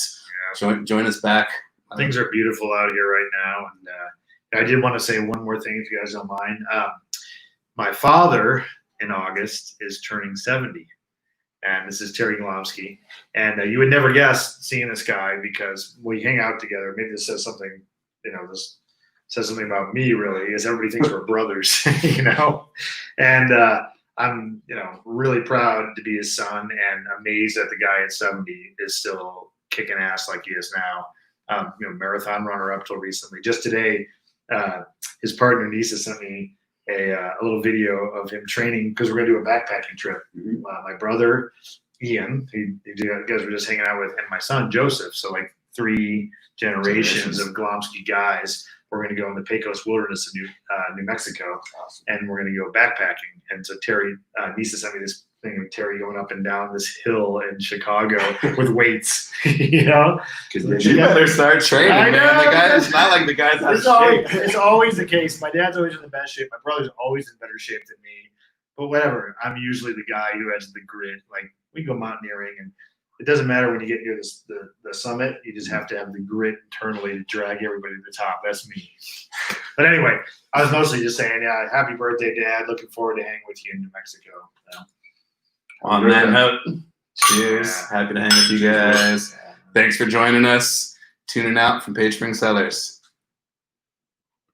S1: join us back.
S2: Things are beautiful out here right now. And I did want to say one more thing, if you guys don't mind. My father in August is turning 70. And this is Terry Glomski. And you would never guess seeing this guy because we hang out together. Maybe this says something, this says something about me, really, as everybody thinks we're brothers, And I'm, really proud to be his son and amazed that the guy at 70 is still kicking ass like he is now. Marathon runner up till recently. Just today, his partner Nisa sent me a little video of him training because we're gonna do a backpacking trip.
S4: Mhm.
S2: My brother Ian, you guys were just hanging out with, and my son Joseph. So like 3 generations of Glomski guys. We're going to go in the Pecos Wilderness of New Mexico, and we're going to go backpacking. And so Terry Nisa sent me this thing of Terry going up and down this hill in Chicago with weights. You know,
S1: You better start training,
S2: I
S1: man.
S2: know.
S1: The guy, it's not like the guy's out of shape.
S2: it's always the case. My dad's always in the best shape. My brother's always in better shape than me. But whatever, I'm usually the guy who has the grit. Like we go mountaineering, and it doesn't matter when you get near the summit. You just have to have the grit internally to drag everybody to the top. That's me. But anyway, I was mostly just saying, yeah, happy birthday, Dad. Looking forward to hanging with you in New Mexico. Yeah.
S1: On that note, cheers.
S2: Yeah.
S1: Happy to hang with you guys. Thanks for joining us. Tuning out from Page Spring Cellars.